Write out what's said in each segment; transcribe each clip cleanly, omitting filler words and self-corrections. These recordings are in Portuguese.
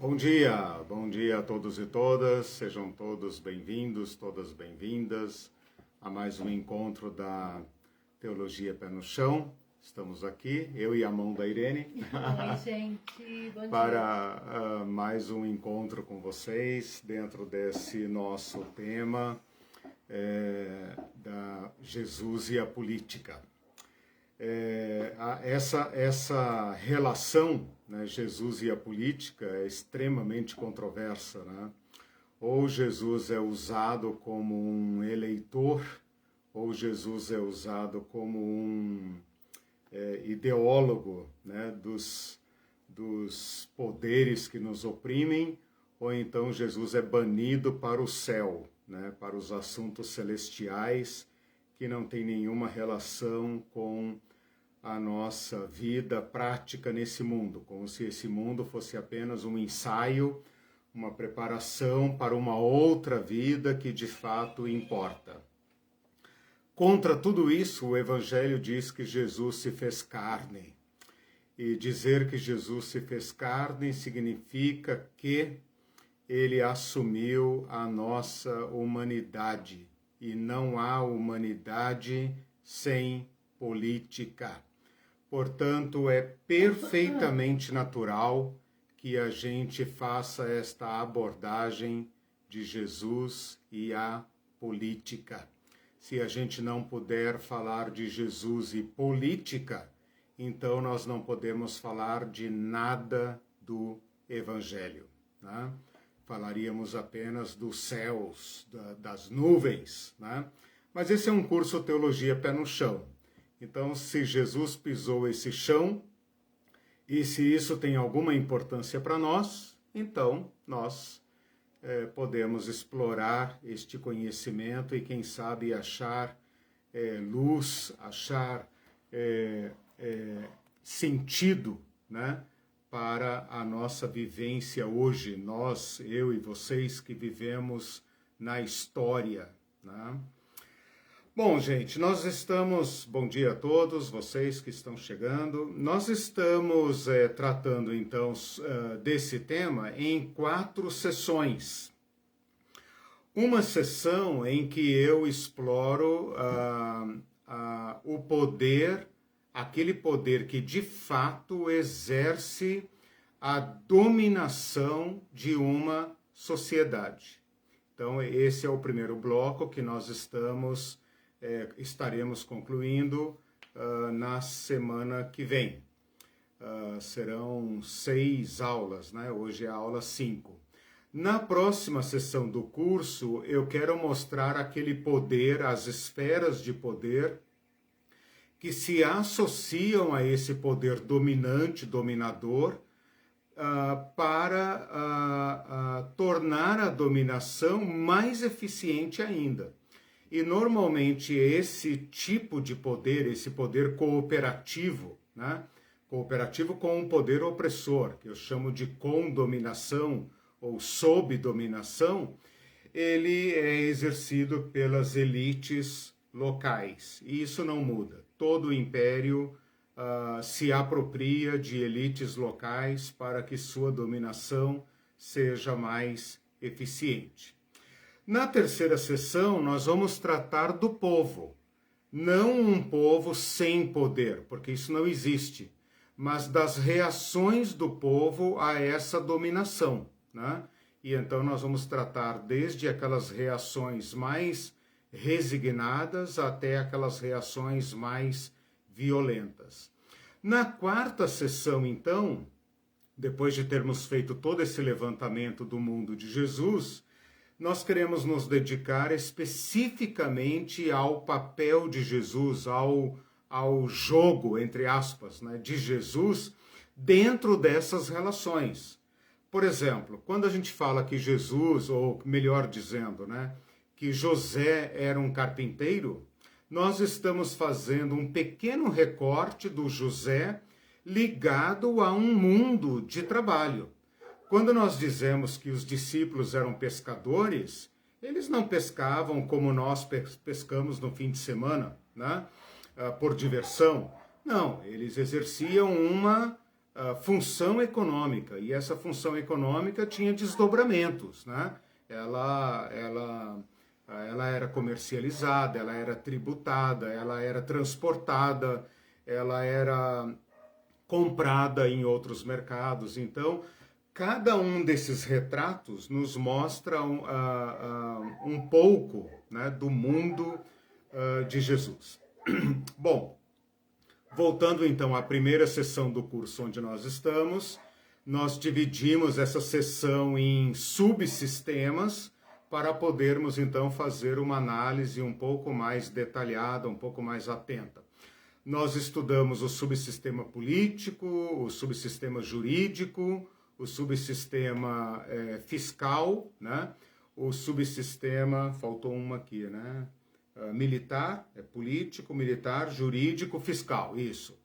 Bom dia a todos e todas, sejam todos bem-vindos, todas bem-vindas a mais um encontro da Teologia Pé no Chão. Estamos aqui, eu e a mão da Irene, Oi, gente, bom dia. para mais um encontro com vocês dentro desse nosso tema da Jesus e a política. Essa relação, né, Jesus e a política é extremamente controversa, né? Ou Jesus é usado como um eleitor, ou Jesus é usado como um ideólogo, né, dos poderes que nos oprimem, ou então Jesus é banido para o céu, né, para os assuntos celestiais que não tem nenhuma relação com a nossa vida prática nesse mundo, como se esse mundo fosse apenas um ensaio, uma preparação para uma outra vida que de fato importa. Contra tudo isso, o Evangelho diz que Jesus se fez carne. E dizer que Jesus se fez carne significa que ele assumiu a nossa humanidade. E não há humanidade sem política. Portanto, é perfeitamente natural que a gente faça esta abordagem de Jesus e a política. Se a gente não puder falar de Jesus e política, então nós não podemos falar de nada do Evangelho, né? Falaríamos apenas dos céus, das nuvens, né? Mas esse é um curso Teologia Pé no Chão. Então, se Jesus pisou esse chão, e se isso tem alguma importância para nós, então nós podemos explorar este conhecimento e, quem sabe, achar luz, achar sentido, né, para a nossa vivência hoje, nós, eu e vocês que vivemos na história, né? Bom, gente, nós estamos... Bom dia a todos vocês que estão chegando. Nós estamos tratando, então, desse tema em 4 sessões. Uma sessão em que eu exploro o poder, aquele poder que, de fato, exerce a dominação de uma sociedade. Então, esse é o primeiro bloco que nós estaremos concluindo na semana que vem. Serão 6 aulas, né? Hoje é a aula 5. Na próxima sessão do curso, eu quero mostrar aquele poder, as esferas de poder, que se associam a esse poder dominante, dominador, para tornar a dominação mais eficiente ainda. E normalmente esse tipo de poder, esse poder cooperativo, né? Cooperativo com um poder opressor, que eu chamo de condominação ou sob dominação, ele é exercido pelas elites locais. E isso não muda. Todo o império se apropria de elites locais para que sua dominação seja mais eficiente. Na terceira sessão, nós vamos tratar do povo. Não um povo sem poder, porque isso não existe, mas das reações do povo a essa dominação, né? E então nós vamos tratar desde aquelas reações mais resignadas até aquelas reações mais violentas. Na quarta sessão, então, depois de termos feito todo esse levantamento do mundo de Jesus, nós queremos nos dedicar especificamente ao papel de Jesus, ao jogo, entre aspas, né, de Jesus dentro dessas relações. Por exemplo, quando a gente fala que Jesus, ou melhor dizendo, né, que José era um carpinteiro, nós estamos fazendo um pequeno recorte do José ligado a um mundo de trabalho. Quando nós dizemos que os discípulos eram pescadores, eles não pescavam como nós pescamos no fim de semana, né? Por diversão. Não, eles exerciam uma função econômica, e essa função econômica tinha desdobramentos, né? Ela era comercializada, ela era tributada, ela era transportada, ela era comprada em outros mercados. Então, cada um desses retratos nos mostra um pouco, né, do mundo de Jesus. Bom, voltando então à primeira sessão do curso onde nós estamos, nós dividimos essa sessão em subsistemas para podermos então fazer uma análise um pouco mais detalhada, um pouco mais atenta. Nós estudamos o subsistema político, o subsistema jurídico, o subsistema fiscal, né? O subsistema, faltou uma aqui, né? Militar, político, militar, jurídico, fiscal, isso.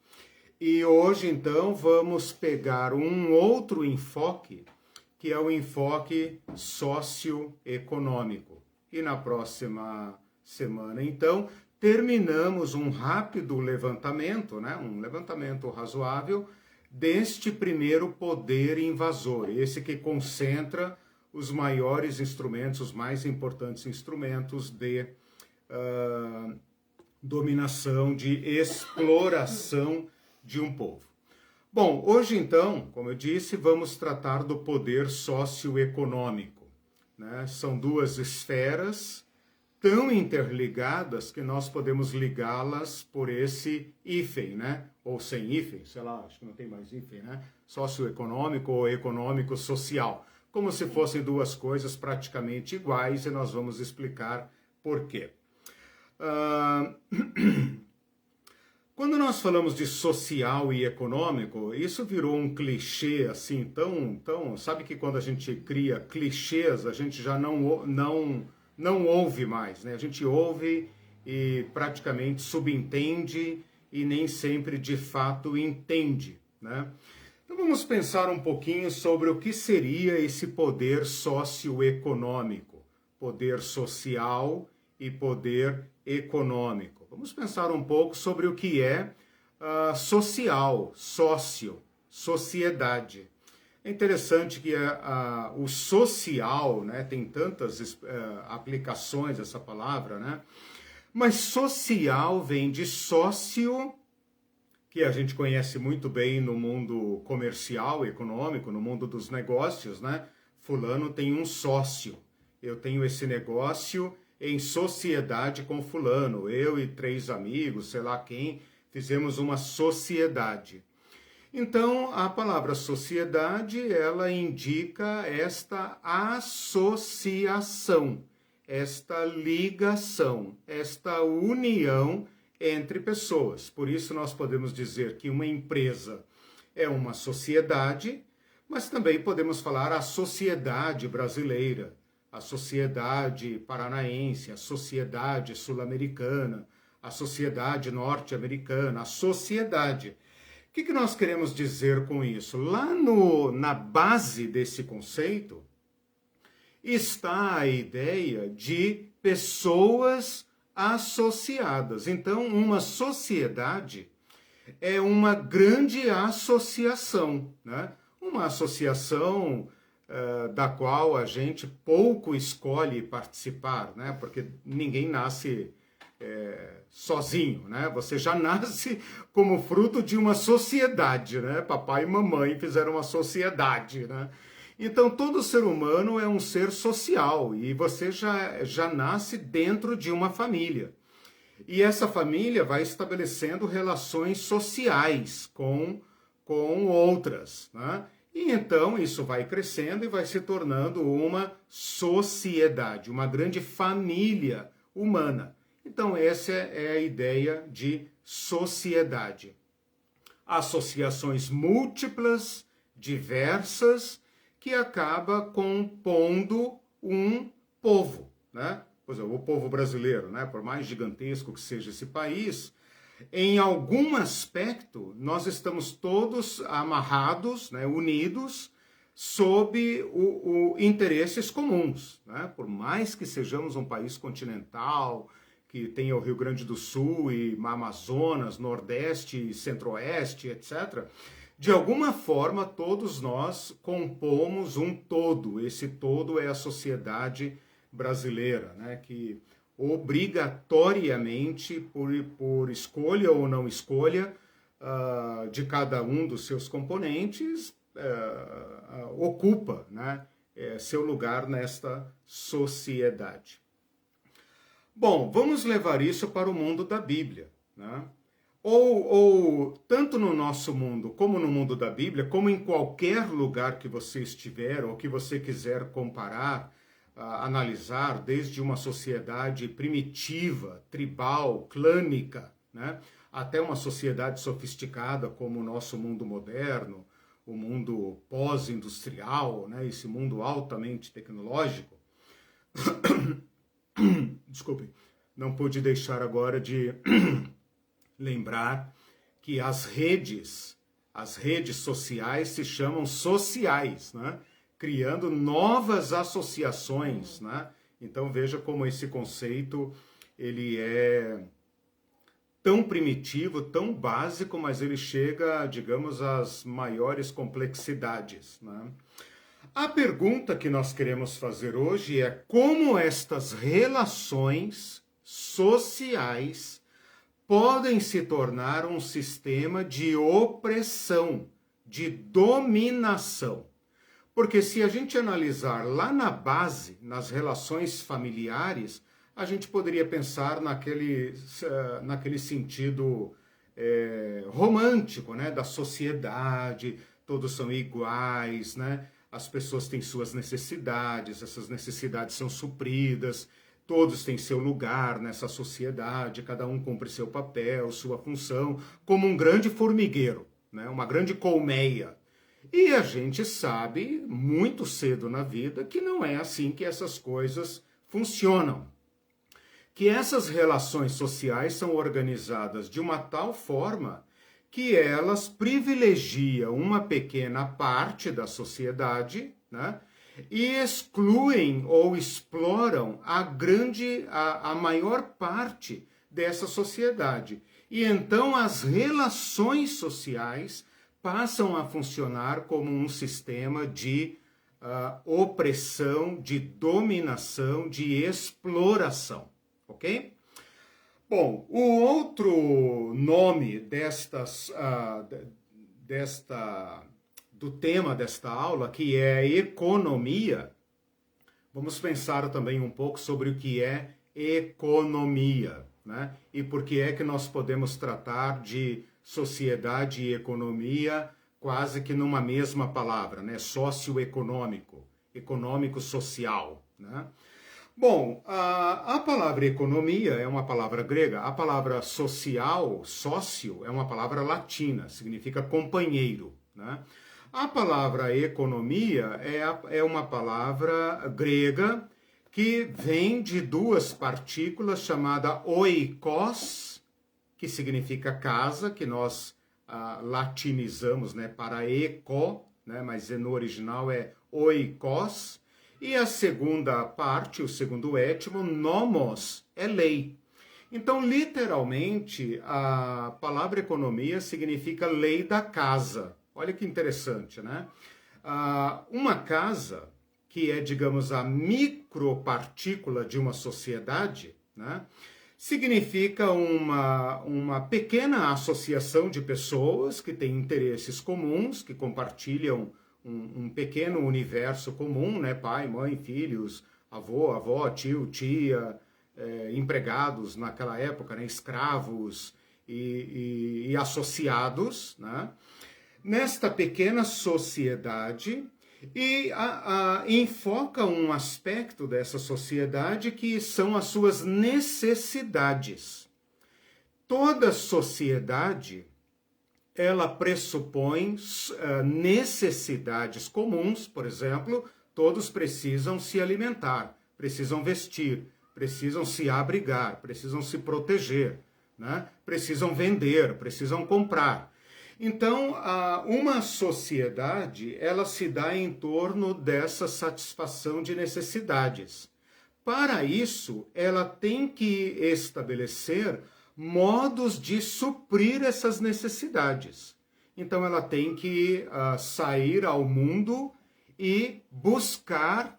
E hoje, então, vamos pegar um outro enfoque, que é o enfoque socioeconômico. E na próxima semana, então, terminamos um rápido levantamento, né? Um levantamento razoável, deste primeiro poder invasor, esse que concentra os maiores instrumentos, os mais importantes instrumentos de dominação, de exploração de um povo. Bom, hoje então, como eu disse, vamos tratar do poder socioeconômico, né? São duas esferas tão interligadas que nós podemos ligá-las por esse hífen, né? Ou sem hífen, sei lá, acho que não tem mais hífen, né? Socioeconômico ou econômico-social. Como se fossem duas coisas praticamente iguais, e nós vamos explicar por quê. Quando nós falamos de social e econômico, isso virou um clichê assim, tão, sabe que quando a gente cria clichês, a gente já não ouve mais, né? A gente ouve e praticamente subentende e nem sempre de fato entende, né? Então vamos pensar um pouquinho sobre o que seria esse poder socioeconômico, poder social e poder econômico. Vamos pensar um pouco sobre o que é social, sociedade. É interessante que o social, né, tem tantas aplicações essa palavra, né? Mas social vem de sócio, que a gente conhece muito bem no mundo comercial, econômico, no mundo dos negócios, né? Fulano tem um sócio. Eu tenho esse negócio em sociedade com fulano. Eu e 3 amigos, sei lá quem, fizemos uma sociedade. Então, a palavra sociedade, ela indica esta associação, esta ligação, esta união entre pessoas. Por isso, nós podemos dizer que uma empresa é uma sociedade, mas também podemos falar a sociedade brasileira, a sociedade paranaense, a sociedade sul-americana, a sociedade norte-americana, a sociedade. O que nós queremos dizer com isso? Lá na base desse conceito está a ideia de pessoas associadas. Então, uma sociedade é uma grande associação, né? Uma associação da qual a gente pouco escolhe participar, né? Porque ninguém nasce sozinho, né? Você já nasce como fruto de uma sociedade, né? Papai e mamãe fizeram uma sociedade, né? Então, todo ser humano é um ser social e você já nasce dentro de uma família. E essa família vai estabelecendo relações sociais com outras, né? E então isso vai crescendo e vai se tornando uma sociedade, uma grande família humana. Então essa é a ideia de sociedade. Associações múltiplas, diversas, que acaba compondo um povo, né? Por exemplo, o povo brasileiro, né? Por mais gigantesco que seja esse país, em algum aspecto nós estamos todos amarrados, né? Unidos, sob interesses comuns, né? Por mais que sejamos um país continental, que tenha o Rio Grande do Sul e Amazonas, Nordeste, Centro-Oeste, etc., De alguma forma, todos nós compomos um todo. Esse todo é a sociedade brasileira, né? Que obrigatoriamente, por escolha ou não escolha, de cada um dos seus componentes, ocupa, né, seu lugar nesta sociedade. Bom, vamos levar isso para o mundo da Bíblia, né? Ou tanto no nosso mundo como no mundo da Bíblia, como em qualquer lugar que você estiver ou que você quiser comparar, analisar, desde uma sociedade primitiva, tribal, clânica, né, até uma sociedade sofisticada como o nosso mundo moderno, o mundo pós-industrial, né, esse mundo altamente tecnológico. Desculpe, não pude deixar agora de lembrar que as redes sociais se chamam sociais, né? Criando novas associações, né? Então veja como esse conceito ele é tão primitivo, tão básico, mas ele chega, digamos, às maiores complexidades, né? A pergunta que nós queremos fazer hoje é como estas relações sociais podem se tornar um sistema de opressão, de dominação. Porque se a gente analisar lá na base, nas relações familiares, a gente poderia pensar naquele sentido romântico, né, da sociedade, todos são iguais, né? As pessoas têm suas necessidades, essas necessidades são supridas, todos têm seu lugar nessa sociedade, cada um cumpre seu papel, sua função, como um grande formigueiro, né? Uma grande colmeia. E a gente sabe, muito cedo na vida, que não é assim que essas coisas funcionam. Que essas relações sociais são organizadas de uma tal forma que elas privilegiam uma pequena parte da sociedade, né, e excluem ou exploram a maior parte dessa sociedade. E então as relações sociais passam a funcionar como um sistema de opressão, de dominação, de exploração, ok? Bom, o outro nome do tema desta aula, que é economia, vamos pensar também um pouco sobre o que é economia, né? E por que é que nós podemos tratar de sociedade e economia quase que numa mesma palavra, né? Socioeconômico, econômico-social, né? Bom, a palavra economia é uma palavra grega, a palavra social, sócio, é uma palavra latina, significa companheiro, né? A palavra economia é uma palavra grega que vem de duas partículas chamada oikos, que significa casa, que nós latinizamos, né, para eco, né, mas no original é oikos. E a segunda parte, o segundo étimo, nomos, é lei. Então, literalmente, a palavra economia significa lei da casa. Olha que interessante, né? Uma casa, que é, digamos, a micropartícula de uma sociedade, né, significa uma pequena associação de pessoas que têm interesses comuns, que compartilham um pequeno universo comum, né? Pai, mãe, filhos, avó, tio, tia, empregados naquela época, né? Escravos e associados, né? Nesta pequena sociedade e enfoca um aspecto dessa sociedade que são as suas necessidades. Toda sociedade ela pressupõe necessidades comuns, por exemplo, todos precisam se alimentar, precisam vestir, precisam se abrigar, precisam se proteger, né? Precisam vender, precisam comprar. Então, uma sociedade, ela se dá em torno dessa satisfação de necessidades. Para isso, ela tem que estabelecer modos de suprir essas necessidades. então ela tem que sair ao mundo e buscar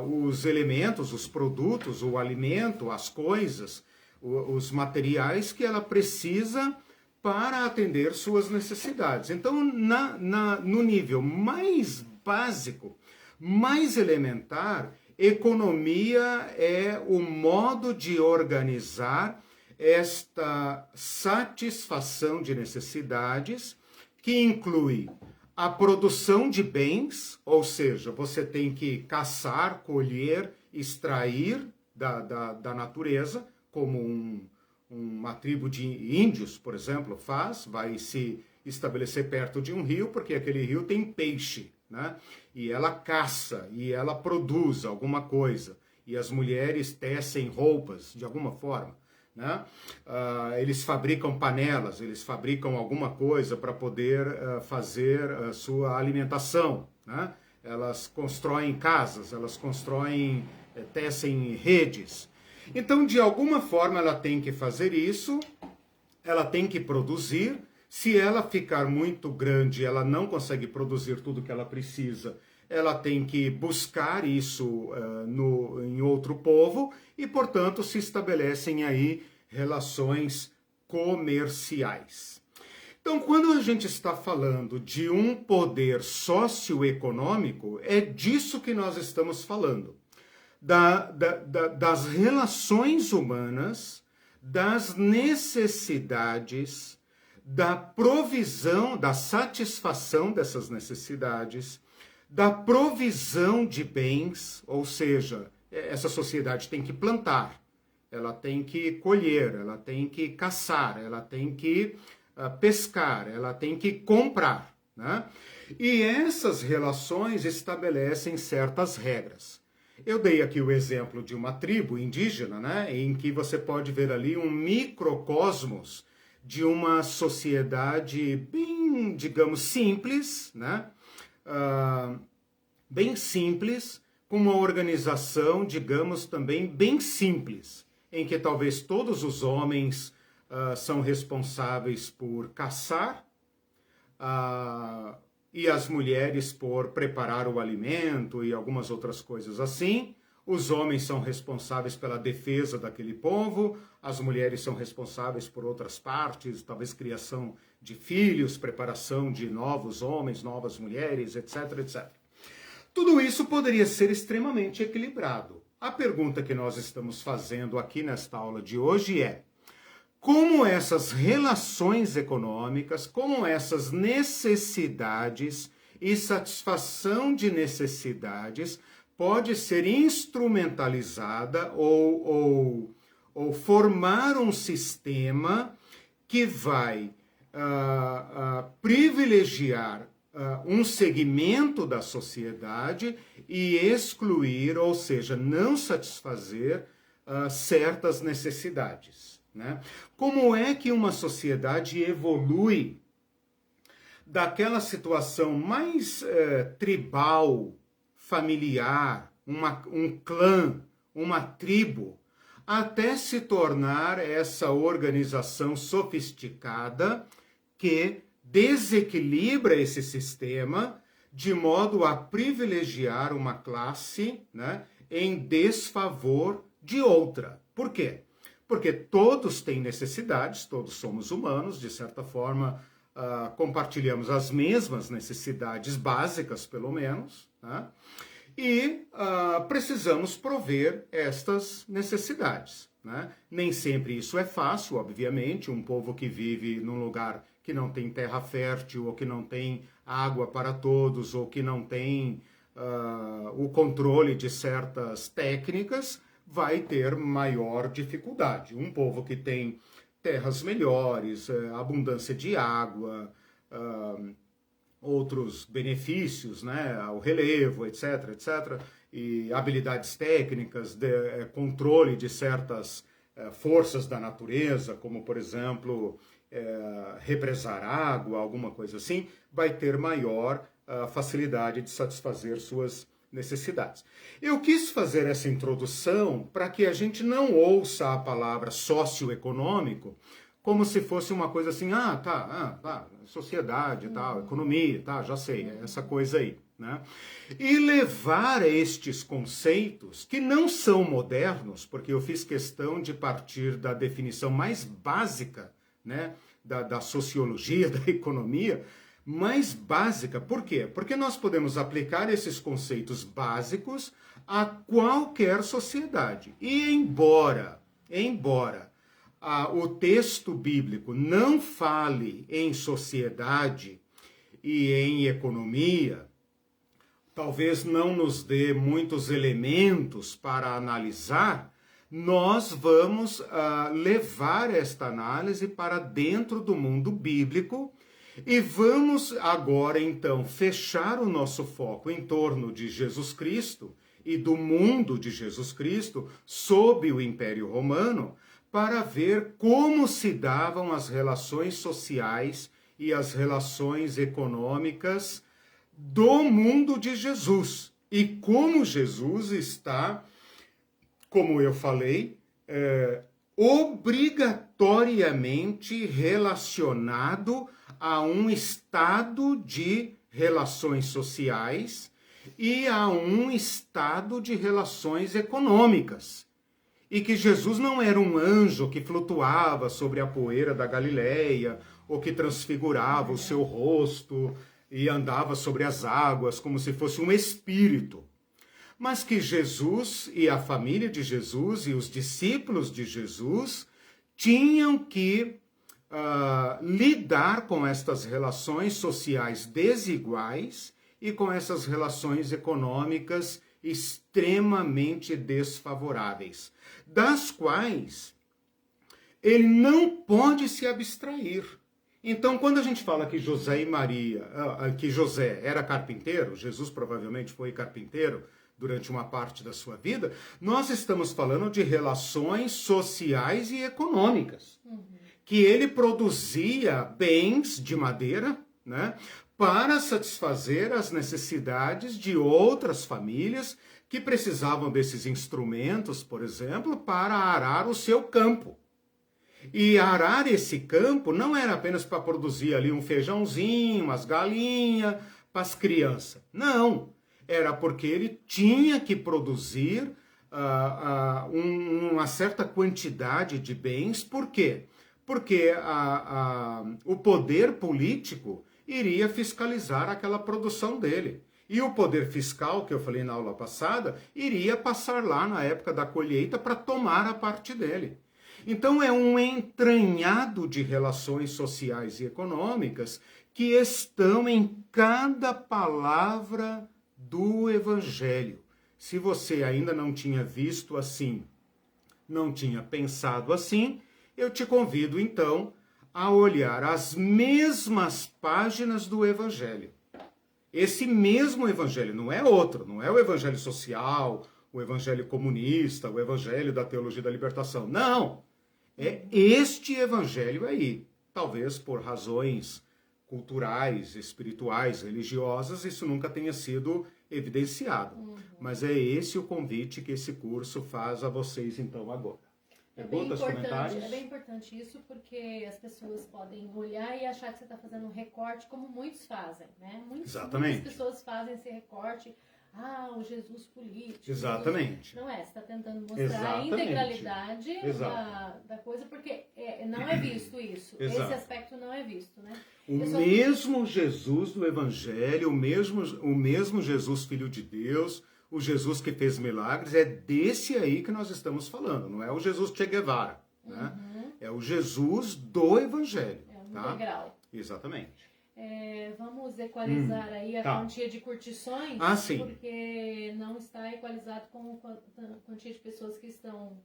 os elementos, os produtos, o alimento, as coisas, os materiais que ela precisa para atender suas necessidades. Então, no nível mais básico, mais elementar, economia é o modo de organizar esta satisfação de necessidades, que inclui a produção de bens, ou seja, você tem que caçar, colher, extrair da natureza, como uma tribo de índios, por exemplo, vai se estabelecer perto de um rio, porque aquele rio tem peixe, né? E ela caça, e ela produz alguma coisa, e as mulheres tecem roupas de alguma forma, né? Eles fabricam panelas, eles fabricam alguma coisa para poder fazer a sua alimentação, né? Elas constroem casas, elas constroem, tecem redes. Então, de alguma forma, ela tem que fazer isso, ela tem que produzir. Se ela ficar muito grande, ela não consegue produzir tudo que ela precisa, ela tem que buscar isso em outro povo e, portanto, se estabelecem aí relações comerciais. Então, quando a gente está falando de um poder socioeconômico, é disso que nós estamos falando. Das relações humanas, das necessidades, da provisão, da satisfação dessas necessidades, da provisão de bens, ou seja, essa sociedade tem que plantar, ela tem que colher, ela tem que caçar, ela tem que pescar, ela tem que comprar, né? E essas relações estabelecem certas regras. Eu dei aqui o exemplo de uma tribo indígena, né, em que você pode ver ali um microcosmos de uma sociedade bem, digamos, simples, né, bem simples, com uma organização, digamos, também bem simples, em que talvez todos os homens são responsáveis por caçar, e as mulheres por preparar o alimento e algumas outras coisas assim. Os homens são responsáveis pela defesa daquele povo, as mulheres são responsáveis por outras partes, talvez criação de filhos, preparação de novos homens, novas mulheres, etc, etc. Tudo isso poderia ser extremamente equilibrado. A pergunta que nós estamos fazendo aqui nesta aula de hoje é: como essas relações econômicas, como essas necessidades e satisfação de necessidades pode ser instrumentalizada ou formar um sistema que vai privilegiar um segmento da sociedade e excluir, ou seja, não satisfazer certas necessidades. Né? Como é que uma sociedade evolui daquela situação mais tribal, familiar, um clã, uma tribo, até se tornar essa organização sofisticada que desequilibra esse sistema de modo a privilegiar uma classe, né, em desfavor de outra. Por quê? Porque todos têm necessidades, todos somos humanos, de certa forma compartilhamos as mesmas necessidades básicas, pelo menos, né? E precisamos prover estas necessidades, né? Nem sempre isso é fácil, obviamente. Um povo que vive num lugar que não tem terra fértil, ou que não tem água para todos, ou que não tem o controle de certas técnicas, vai ter maior dificuldade. Um povo que tem terras melhores, abundância de água, outros benefícios, né, ao relevo, etc, etc, e habilidades técnicas, controle de certas forças da natureza, como, por exemplo, represar água, alguma coisa assim, vai ter maior facilidade de satisfazer suas necessidades. Eu quis fazer essa introdução para que a gente não ouça a palavra socioeconômico como se fosse uma coisa assim, tá, sociedade, tal, economia, tá, já sei, é essa coisa aí, né? E levar estes conceitos, que não são modernos, porque eu fiz questão de partir da definição mais básica, né, da sociologia, da economia, mais básica. Por quê? Porque nós podemos aplicar esses conceitos básicos a qualquer sociedade. E embora o texto bíblico não fale em sociedade e em economia, talvez não nos dê muitos elementos para analisar, nós vamos levar esta análise para dentro do mundo bíblico e vamos agora, então, fechar o nosso foco em torno de Jesus Cristo e do mundo de Jesus Cristo sob o Império Romano, para ver como se davam as relações sociais e as relações econômicas do mundo de Jesus. E como Jesus está, como eu falei, obrigatoriamente relacionado a um estado de relações sociais e a um estado de relações econômicas. E que Jesus não era um anjo que flutuava sobre a poeira da Galileia, ou que transfigurava o seu rosto e andava sobre as águas como se fosse um espírito. Mas que Jesus e a família de Jesus e os discípulos de Jesus tinham que lidar com estas relações sociais desiguais e com essas relações econômicas extremamente desfavoráveis, das quais ele não pode se abstrair. Então, quando a gente fala que José e Maria, que José era carpinteiro, Jesus provavelmente foi carpinteiro durante uma parte da sua vida, nós estamos falando de relações sociais e econômicas. Que ele produzia bens de madeira, né, para satisfazer as necessidades de outras famílias que precisavam desses instrumentos, por exemplo, para arar o seu campo. E arar esse campo não era apenas para produzir ali um feijãozinho, umas galinhas, para as crianças. Não, era porque ele tinha que produzir uma certa quantidade de bens. Por quê? Porque o poder político iria fiscalizar aquela produção dele. E o poder fiscal, que eu falei na aula passada, iria passar lá na época da colheita para tomar a parte dele. Então é um entranhado de relações sociais e econômicas que estão em cada palavra do Evangelho. Se você ainda não tinha visto assim, não tinha pensado assim, eu te convido então a olhar as mesmas páginas do Evangelho. Esse mesmo Evangelho, não é outro, não é o Evangelho social, o Evangelho comunista, o Evangelho da teologia da libertação. Não! É este Evangelho aí. Talvez por razões culturais, espirituais, religiosas, isso nunca tenha sido evidenciado. Mas é esse o convite que esse curso faz a vocês então agora. É bem importante isso, porque as pessoas podem olhar e achar que você está fazendo um recorte, como muitos fazem, né? Exatamente. Muitas pessoas fazem esse recorte, o Jesus político. Exatamente. Não é, você está tentando mostrar a integralidade da coisa, porque não é visto isso. Exato. Esse aspecto não é visto, né? Mesmo Jesus do Evangelho, o mesmo Jesus Filho de Deus, o Jesus que fez milagres, é desse aí que nós estamos falando, não é o Jesus Che Guevara, né? É o Jesus do Evangelho. É um integral. Exatamente. Vamos equalizar aí a quantia de curtições, porque não está equalizado com a quantia de pessoas que estão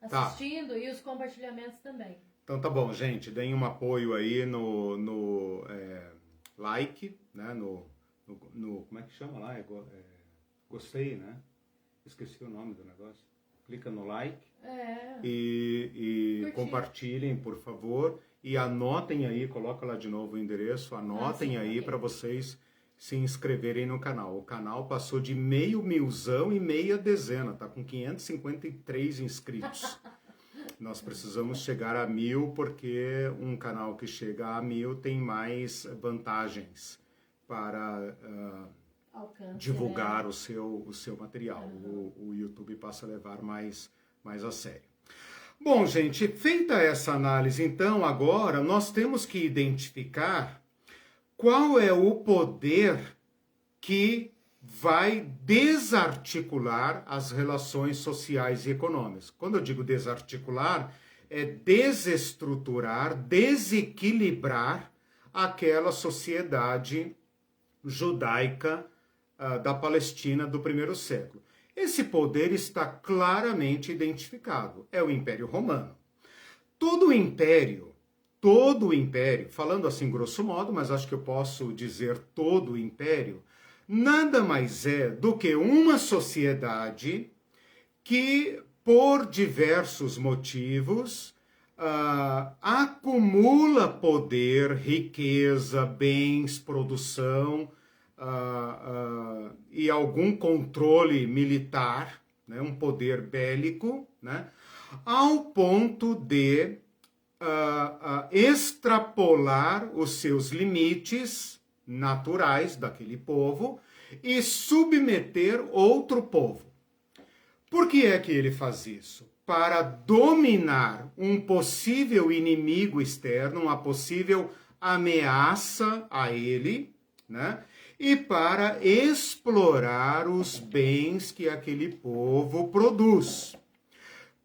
assistindo e os compartilhamentos também. Então tá bom, gente, deem um apoio aí no like, né? No como é que chama lá? Gostei, né? Esqueci o nome do negócio. Clica no like e compartilhem, por favor. E anotem aí, coloca lá de novo o endereço, anotem aí para vocês se inscreverem no canal. O canal passou de 500 mil e meia dezena, tá com 553 inscritos. Nós precisamos chegar a 1000 porque um canal que chega a 1000 tem mais vantagens para divulgar o seu material. O YouTube passa a levar mais a sério. Bom, gente, feita essa análise, então, agora nós temos que identificar qual é o poder que vai desarticular as relações sociais e econômicas. Quando eu digo desarticular, é desestruturar, desequilibrar aquela sociedade judaica da Palestina do primeiro século. Esse poder está claramente identificado, é o Império Romano. Todo o império, falando assim grosso modo, mas acho que eu posso dizer todo o império, nada mais é do que uma sociedade que, por diversos motivos, acumula poder, riqueza, bens, produção e algum controle militar, né, um poder bélico, né, ao ponto de extrapolar os seus limites naturais daquele povo e submeter outro povo. Por que é que ele faz isso? Para dominar um possível inimigo externo, uma possível ameaça a ele, né? E para explorar os bens que aquele povo produz.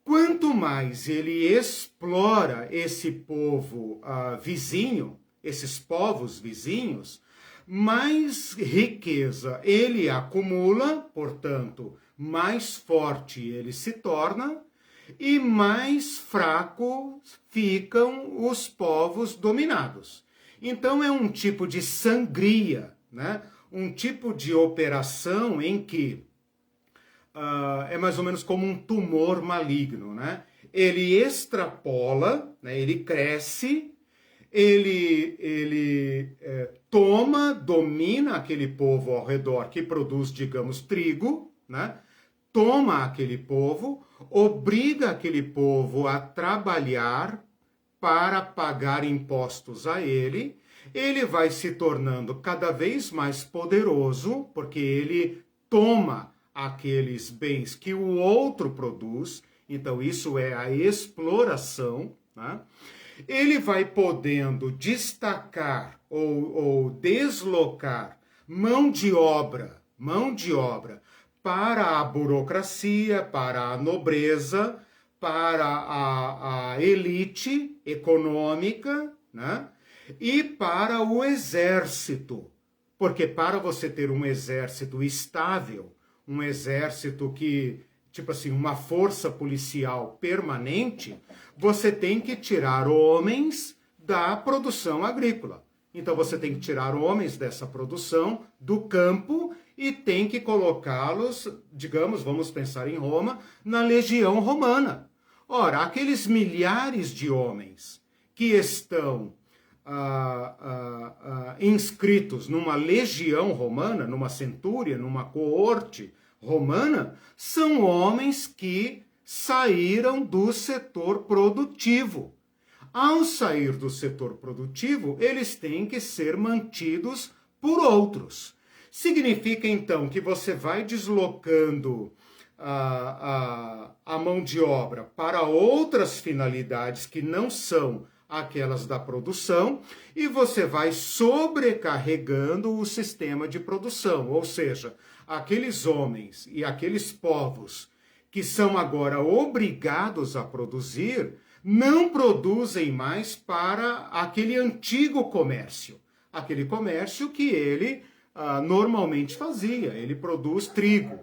Quanto mais ele explora esse povo vizinho, esses povos vizinhos, mais riqueza ele acumula, portanto, mais forte ele se torna e mais fracos ficam os povos dominados. Então é um tipo de sangria, né? Um tipo de operação em que é mais ou menos como um tumor maligno, né? Ele extrapola, né? Ele cresce, ele domina aquele povo ao redor que produz, digamos, trigo, né? Toma aquele povo, obriga aquele povo a trabalhar para pagar impostos a ele, ele vai se tornando cada vez mais poderoso, porque ele toma aqueles bens que o outro produz, então isso é a exploração, né? Ele vai podendo destacar ou deslocar mão de obra para a burocracia, para a nobreza, para a elite econômica, né? E para o exército. Porque para você ter um exército estável, um exército que, tipo assim, uma força policial permanente, você tem que tirar homens da produção agrícola. Então você tem que tirar homens dessa produção do campo e tem que colocá-los, digamos, vamos pensar em Roma, na legião romana. Ora, aqueles milhares de homens que estão inscritos numa legião romana, numa centúria, numa coorte romana, são homens que saíram do setor produtivo. Ao sair do setor produtivo, eles têm que ser mantidos por outros. Significa, então, que você vai deslocando a mão de obra para outras finalidades que não são aquelas da produção, e você vai sobrecarregando o sistema de produção, ou seja, aqueles homens e aqueles povos que são agora obrigados a produzir, não produzem mais para aquele antigo comércio, aquele comércio que ele normalmente fazia. Ele produz trigo.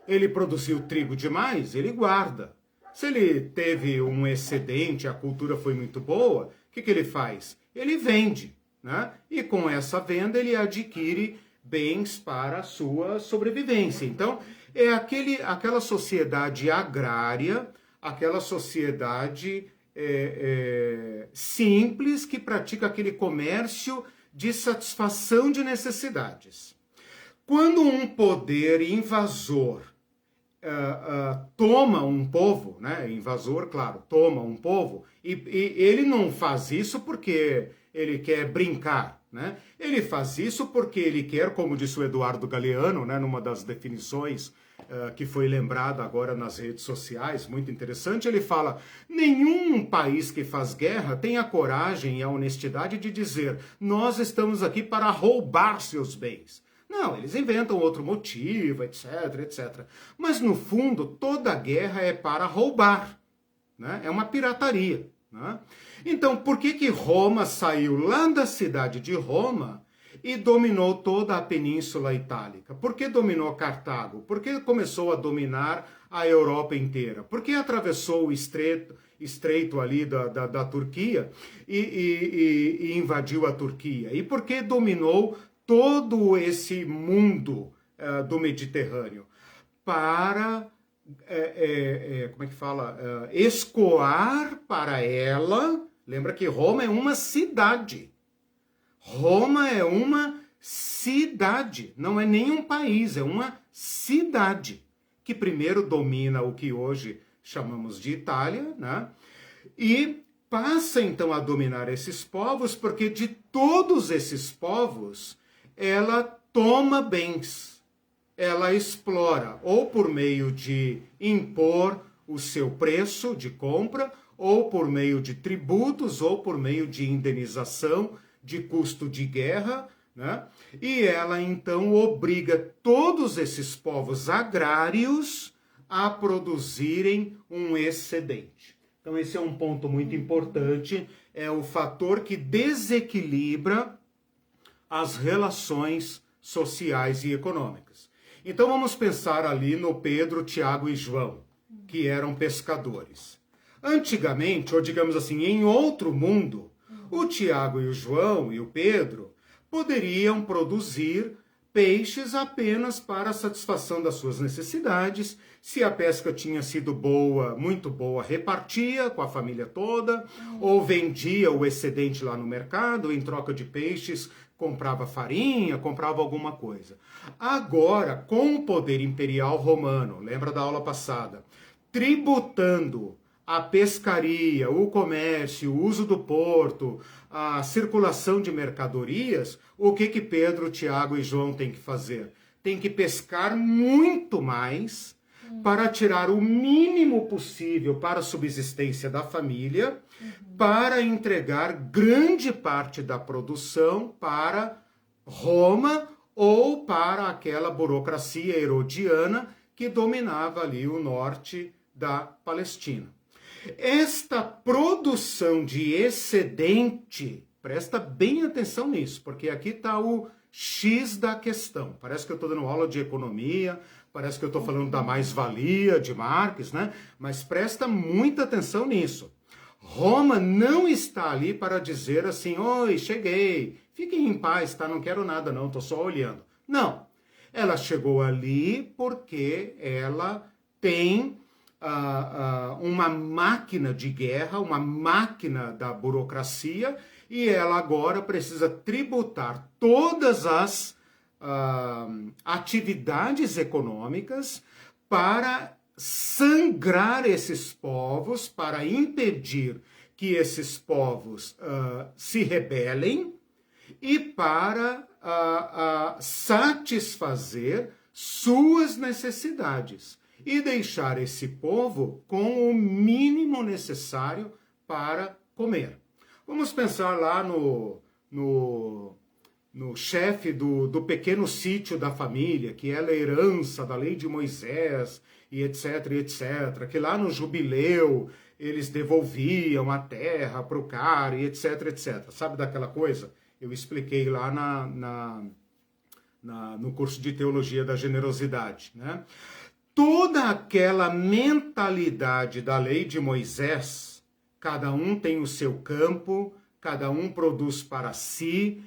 Ele produziu trigo demais, ele guarda. Se ele teve um excedente, a cultura foi muito boa, o que ele faz? Ele vende, né? E com essa venda ele adquire bens para a sua sobrevivência. Então, é aquela sociedade agrária, aquela sociedade simples que pratica aquele comércio de satisfação de necessidades. Quando um poder invasor toma um povo, né? Invasor, claro, toma um povo, e ele não faz isso porque ele quer brincar, né? Ele faz isso porque ele quer, como disse o Eduardo Galeano, né, numa das definições que foi lembrada agora nas redes sociais, muito interessante, ele fala: nenhum país que faz guerra tem a coragem e a honestidade de dizer: nós estamos aqui para roubar seus bens. Não, eles inventam outro motivo, etc, etc. Mas, no fundo, toda guerra é para roubar, né? É uma pirataria, né? Então, por que Roma saiu lá da cidade de Roma e dominou toda a Península Itálica? Por que dominou Cartago? Por que começou a dominar a Europa inteira? Por que atravessou o estreito ali da Turquia e invadiu a Turquia? E por que dominou todo esse mundo do Mediterrâneo? Para, como é que fala? Escoar para ela. Lembra que Roma é uma cidade. Roma é uma cidade, não é nem um país, é uma cidade, que primeiro domina o que hoje chamamos de Itália, né? E passa então a dominar esses povos, porque de todos esses povos ela toma bens, ela explora, ou por meio de impor o seu preço de compra, ou por meio de tributos, ou por meio de indenização de custo de guerra, né? E ela então obriga todos esses povos agrários a produzirem um excedente. Então esse é um ponto muito importante, é o fator que desequilibra as relações sociais e econômicas. Então vamos pensar ali no Pedro, Tiago e João, que eram pescadores. Antigamente, ou digamos assim, em outro mundo, o Tiago e o João e o Pedro poderiam produzir peixes apenas para a satisfação das suas necessidades. Se a pesca tinha sido boa, muito boa, repartia com a família toda, ou vendia o excedente lá no mercado, em troca de peixes, comprava farinha, comprava alguma coisa. Agora, com o poder imperial romano, lembra da aula passada, tributando a pescaria, o comércio, o uso do porto, a circulação de mercadorias, o que Pedro, Tiago e João têm que fazer? Tem que pescar muito mais para tirar o mínimo possível para a subsistência da família, para entregar grande parte da produção para Roma ou para aquela burocracia herodiana que dominava ali o norte da Palestina. Esta produção de excedente, presta bem atenção nisso, porque aqui está o X da questão. Parece que eu estou dando aula de economia, parece que eu estou falando da mais-valia de Marx, né? Mas presta muita atenção nisso. Roma não está ali para dizer assim: oi, cheguei, fiquem em paz, tá? Não quero nada não, estou só olhando. Não, ela chegou ali porque ela tem uma máquina de guerra, uma máquina da burocracia, e ela agora precisa tributar todas as atividades econômicas para sangrar esses povos, para impedir que esses povos se rebelem e para satisfazer suas necessidades e deixar esse povo com o mínimo necessário para comer. Vamos pensar lá no chefe do pequeno sítio da família, que era a herança da lei de Moisés, e etc, etc, que lá no jubileu eles devolviam a terra para o cara, e etc, etc. Sabe daquela coisa? Eu expliquei lá no curso de Teologia da Generosidade, né? Toda aquela mentalidade da lei de Moisés, cada um tem o seu campo, cada um produz para si,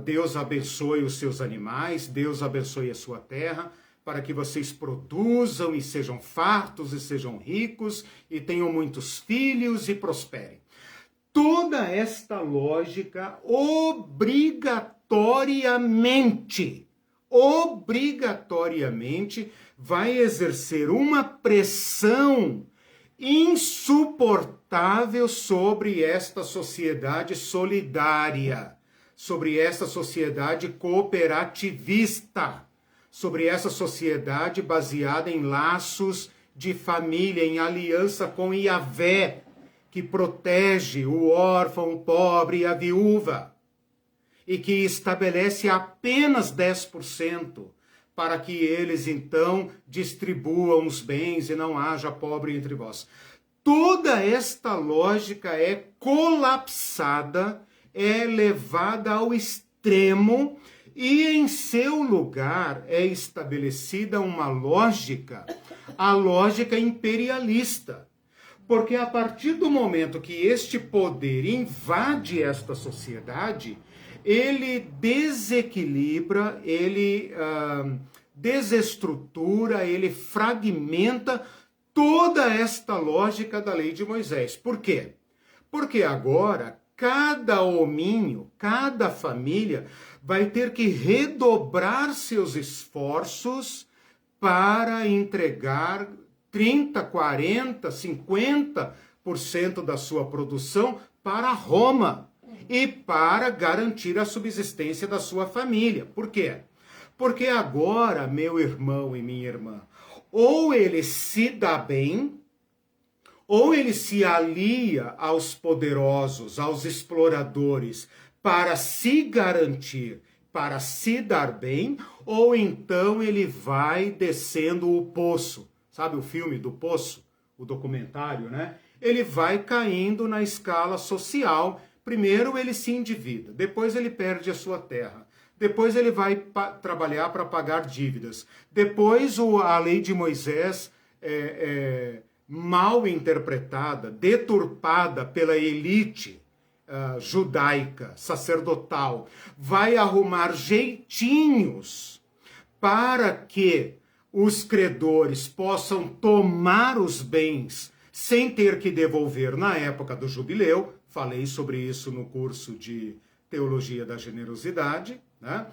Deus abençoe os seus animais, Deus abençoe a sua terra, para que vocês produzam e sejam fartos e sejam ricos e tenham muitos filhos e prosperem. Toda esta lógica obrigatoriamente obrigatoriamente vai exercer uma pressão insuportável sobre esta sociedade solidária, sobre essa sociedade cooperativista, sobre essa sociedade baseada em laços de família, em aliança com Yahvé, que protege o órfão, o pobre e a viúva, e que estabelece apenas 10% para que eles, então, distribuam os bens e não haja pobre entre vós. Toda esta lógica é colapsada, é levada ao extremo e em seu lugar é estabelecida uma lógica, a lógica imperialista. Porque a partir do momento que este poder invade esta sociedade, ele desequilibra, ele desestrutura, ele fragmenta toda esta lógica da lei de Moisés. Por quê? Porque agora cada hominho, cada família vai ter que redobrar seus esforços para entregar 30, 40, 50% da sua produção para Roma e para garantir a subsistência da sua família. Por quê? Porque agora, meu irmão e minha irmã, ou ele se dá bem, ou ele se alia aos poderosos, aos exploradores, para se garantir, para se dar bem, ou então ele vai descendo o poço. Sabe o filme do Poço? O documentário, né? Ele vai caindo na escala social. Primeiro ele se endivida, depois ele perde a sua terra. Depois ele vai trabalhar para pagar dívidas. Depois a lei de Moisés mal interpretada, deturpada pela elite judaica, sacerdotal, vai arrumar jeitinhos para que os credores possam tomar os bens sem ter que devolver na época do jubileu. Falei sobre isso no curso de Teologia da Generosidade, né?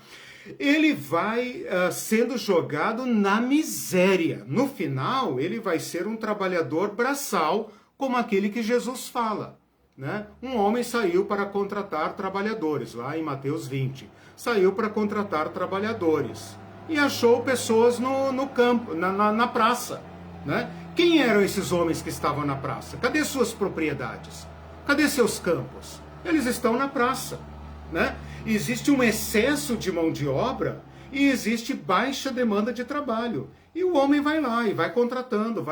Ele vai sendo jogado na miséria. No final, ele vai ser um trabalhador braçal, como aquele que Jesus fala, né? Um homem saiu para contratar trabalhadores, lá em Mateus 20. Saiu para contratar trabalhadores e achou pessoas no campo, na praça, né? Quem eram esses homens que estavam na praça? Cadê suas propriedades? Cadê seus campos? Eles estão na praça, né? Existe um excesso de mão de obra e existe baixa demanda de trabalho. E o homem vai lá e vai contratando.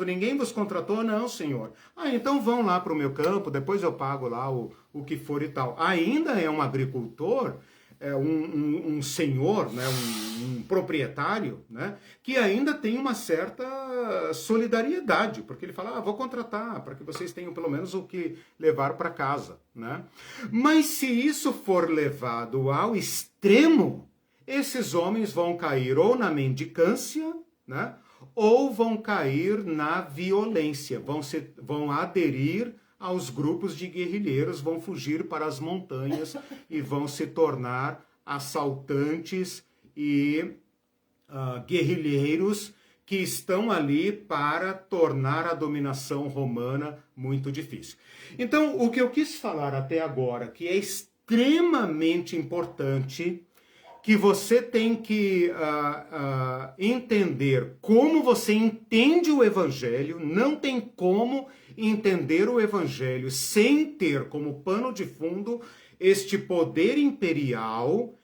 Ninguém vos contratou? Não, senhor. Então vão lá para o meu campo, depois eu pago lá o que for e tal. Ainda é um agricultor, um senhor, né, um proprietário, né, que ainda tem uma certa solidariedade, porque ele fala, vou contratar para que vocês tenham pelo menos o que levar para casa, né? Mas se isso for levado ao extremo, esses homens vão cair ou na mendicância, né, ou vão cair na violência, vão aderir aos grupos de guerrilheiros, vão fugir para as montanhas e vão se tornar assaltantes e guerrilheiros que estão ali para tornar a dominação romana muito difícil. Então, o que eu quis falar até agora, que é extremamente importante, que você tem que entender como você entende o Evangelho. Não tem como entender o Evangelho sem ter como pano de fundo este poder imperial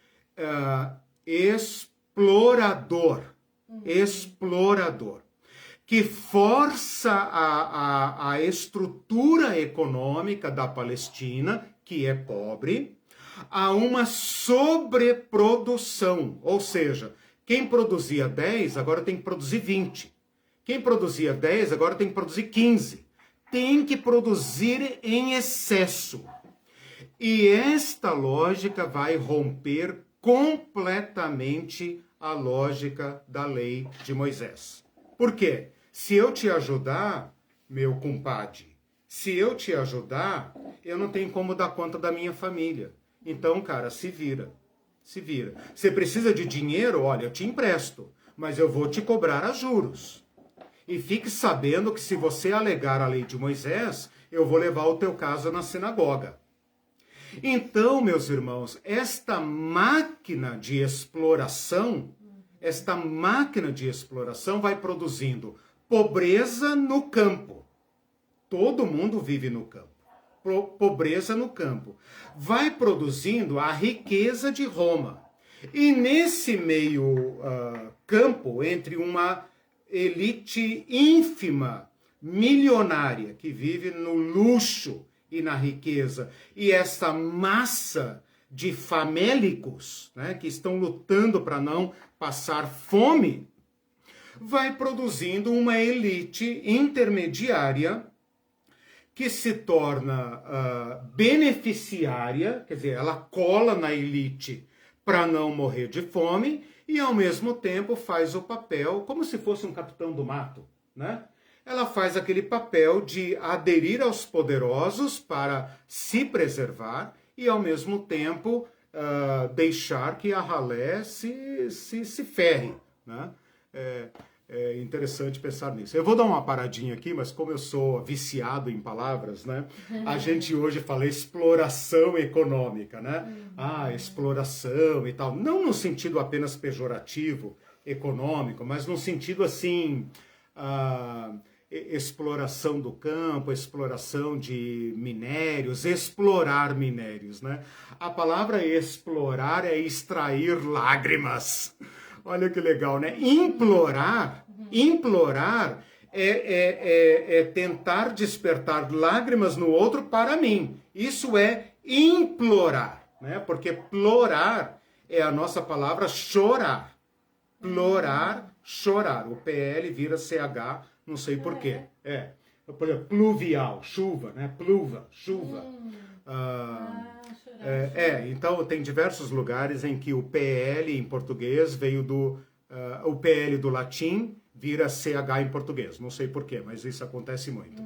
explorador, que força a estrutura econômica da Palestina, que é pobre, a uma sobreprodução, ou seja, quem produzia 10 agora tem que produzir 20. Quem produzia 10 agora tem que produzir 15. Tem que produzir em excesso. E esta lógica vai romper completamente a lógica da lei de Moisés. Por quê? Se eu te ajudar, meu compadre, se eu te ajudar, eu não tenho como dar conta da minha família. Então, cara, se vira. Se vira. Você precisa de dinheiro? Olha, eu te empresto, mas eu vou te cobrar a juros. E fique sabendo que se você alegar a lei de Moisés, eu vou levar o teu caso na sinagoga. Então, meus irmãos, esta máquina de exploração vai produzindo pobreza no campo. Todo mundo vive no campo. Pobreza no campo. Vai produzindo a riqueza de Roma. E nesse meio campo, entre uma elite ínfima, milionária, que vive no luxo e na riqueza, e essa massa de famélicos, né, que estão lutando para não passar fome, vai produzindo uma elite intermediária que se torna beneficiária, quer dizer, ela cola na elite para não morrer de fome e, ao mesmo tempo, faz o papel como se fosse um capitão do mato, né? Ela faz aquele papel de aderir aos poderosos para se preservar e, ao mesmo tempo, deixar que a ralé se ferre, né? É interessante pensar nisso. Eu vou dar uma paradinha aqui, mas como eu sou viciado em palavras, né? A gente hoje fala exploração econômica, né? Exploração e tal. Não no sentido apenas pejorativo, econômico, mas no sentido assim... exploração do campo, exploração de minérios, explorar minérios, né? A palavra explorar é extrair lágrimas. Olha que legal, né? Implorar é tentar despertar lágrimas no outro para mim. Isso é implorar, né? Porque plorar é a nossa palavra chorar. Plorar, chorar. O PL vira CH, não sei porquê. Por exemplo, pluvial, chuva, né? Pluva, chuva. Então tem diversos lugares em que o PL em português veio do... o PL do latim vira CH em português. Não sei porquê, mas isso acontece muito.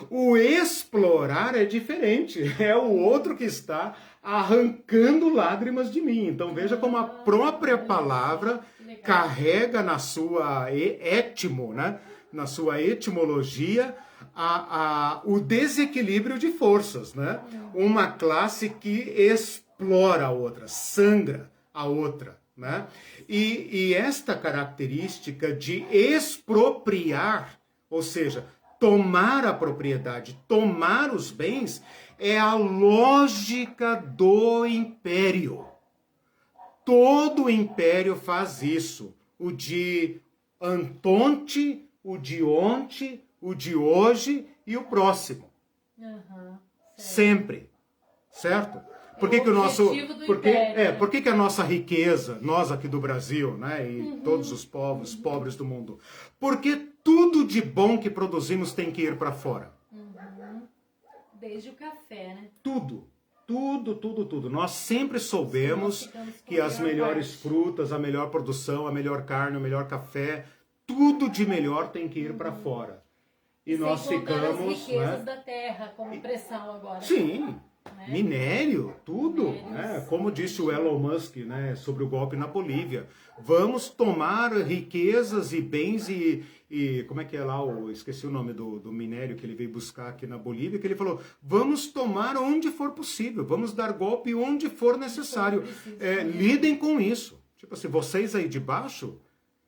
O explorar é diferente. É o outro que está arrancando lágrimas de mim. Então veja como a própria palavra carrega na sua né? Na sua etimologia o desequilíbrio de forças, né? Uma classe que explora a outra, sangra a outra, né? E esta característica de expropriar, ou seja, tomar a propriedade, tomar os bens, é a lógica do império. Todo império faz isso. O de Antonte, o de ontem, o de hoje e o próximo. Sempre. Certo? Por que que a nossa riqueza, nós aqui do Brasil, né, e todos os povos pobres do mundo, porque tudo de bom que produzimos tem que ir para fora? Desde o café, né? Tudo. Nós sempre soubemos que as melhores frutas, a melhor produção, a melhor carne, o melhor café, tudo de melhor tem que ir para fora. E nós ficamos... as riquezas da terra, como pressão agora. Sim, né? Minério, tudo. Né? Como disse o Elon Musk, né, sobre o golpe na Bolívia. Vamos tomar riquezas e bens e como é que é lá, esqueci o nome do minério que ele veio buscar aqui na Bolívia, que ele falou, vamos tomar onde for possível, vamos dar golpe onde for necessário. Lidem com isso. Tipo assim, vocês aí de baixo,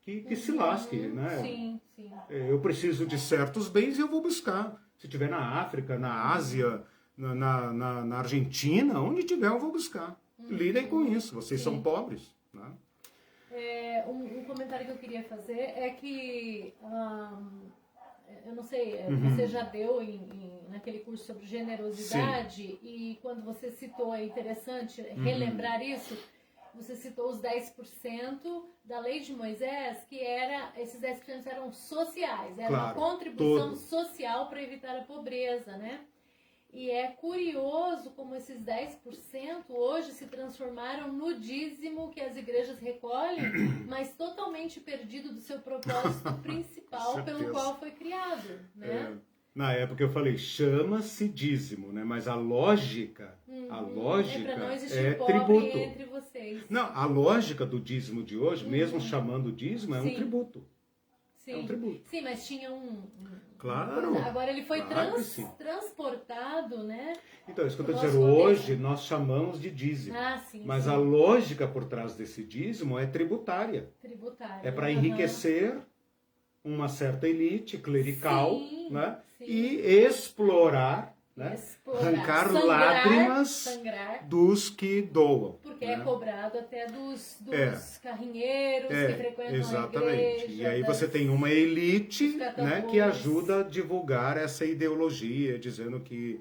que se lasquem, né? Sim. Eu preciso de certos bens e eu vou buscar. Se tiver na África, na Ásia, na Argentina, onde tiver eu vou buscar. Lidem com isso, vocês são pobres, né? Um comentário que eu queria fazer é que, eu não sei, você já deu naquele curso sobre generosidade. Sim. E quando você citou, é interessante relembrar isso, você citou os 10% da lei de Moisés, que esses 10% eram sociais, era uma contribuição social para evitar a pobreza, né? E é curioso como esses 10% hoje se transformaram no dízimo que as igrejas recolhem, mas totalmente perdido do seu propósito principal pelo qual foi criado, né? Na época eu falei, chama-se dízimo, né? Mas a lógica A lógica para não é existir pobre tributo. entre vocês. Não, a lógica do dízimo de hoje, mesmo chamando dízimo, é Sim. um tributo. Sim. É um tributo. Sim, mas tinha Claro. Agora ele foi claro transportado, né? Então, isso que eu estou dizendo, hoje nós chamamos de dízimo. Sim, mas sim. a lógica por trás desse dízimo é tributária. É para enriquecer uma certa elite clerical, sim, né? Sim. E explorar, né? Arrancar lágrimas dos que doam. Porque né? é cobrado até dos carrinheiros que frequentam exatamente. a igreja. E aí você tem uma elite, né, que ajuda a divulgar essa ideologia, dizendo que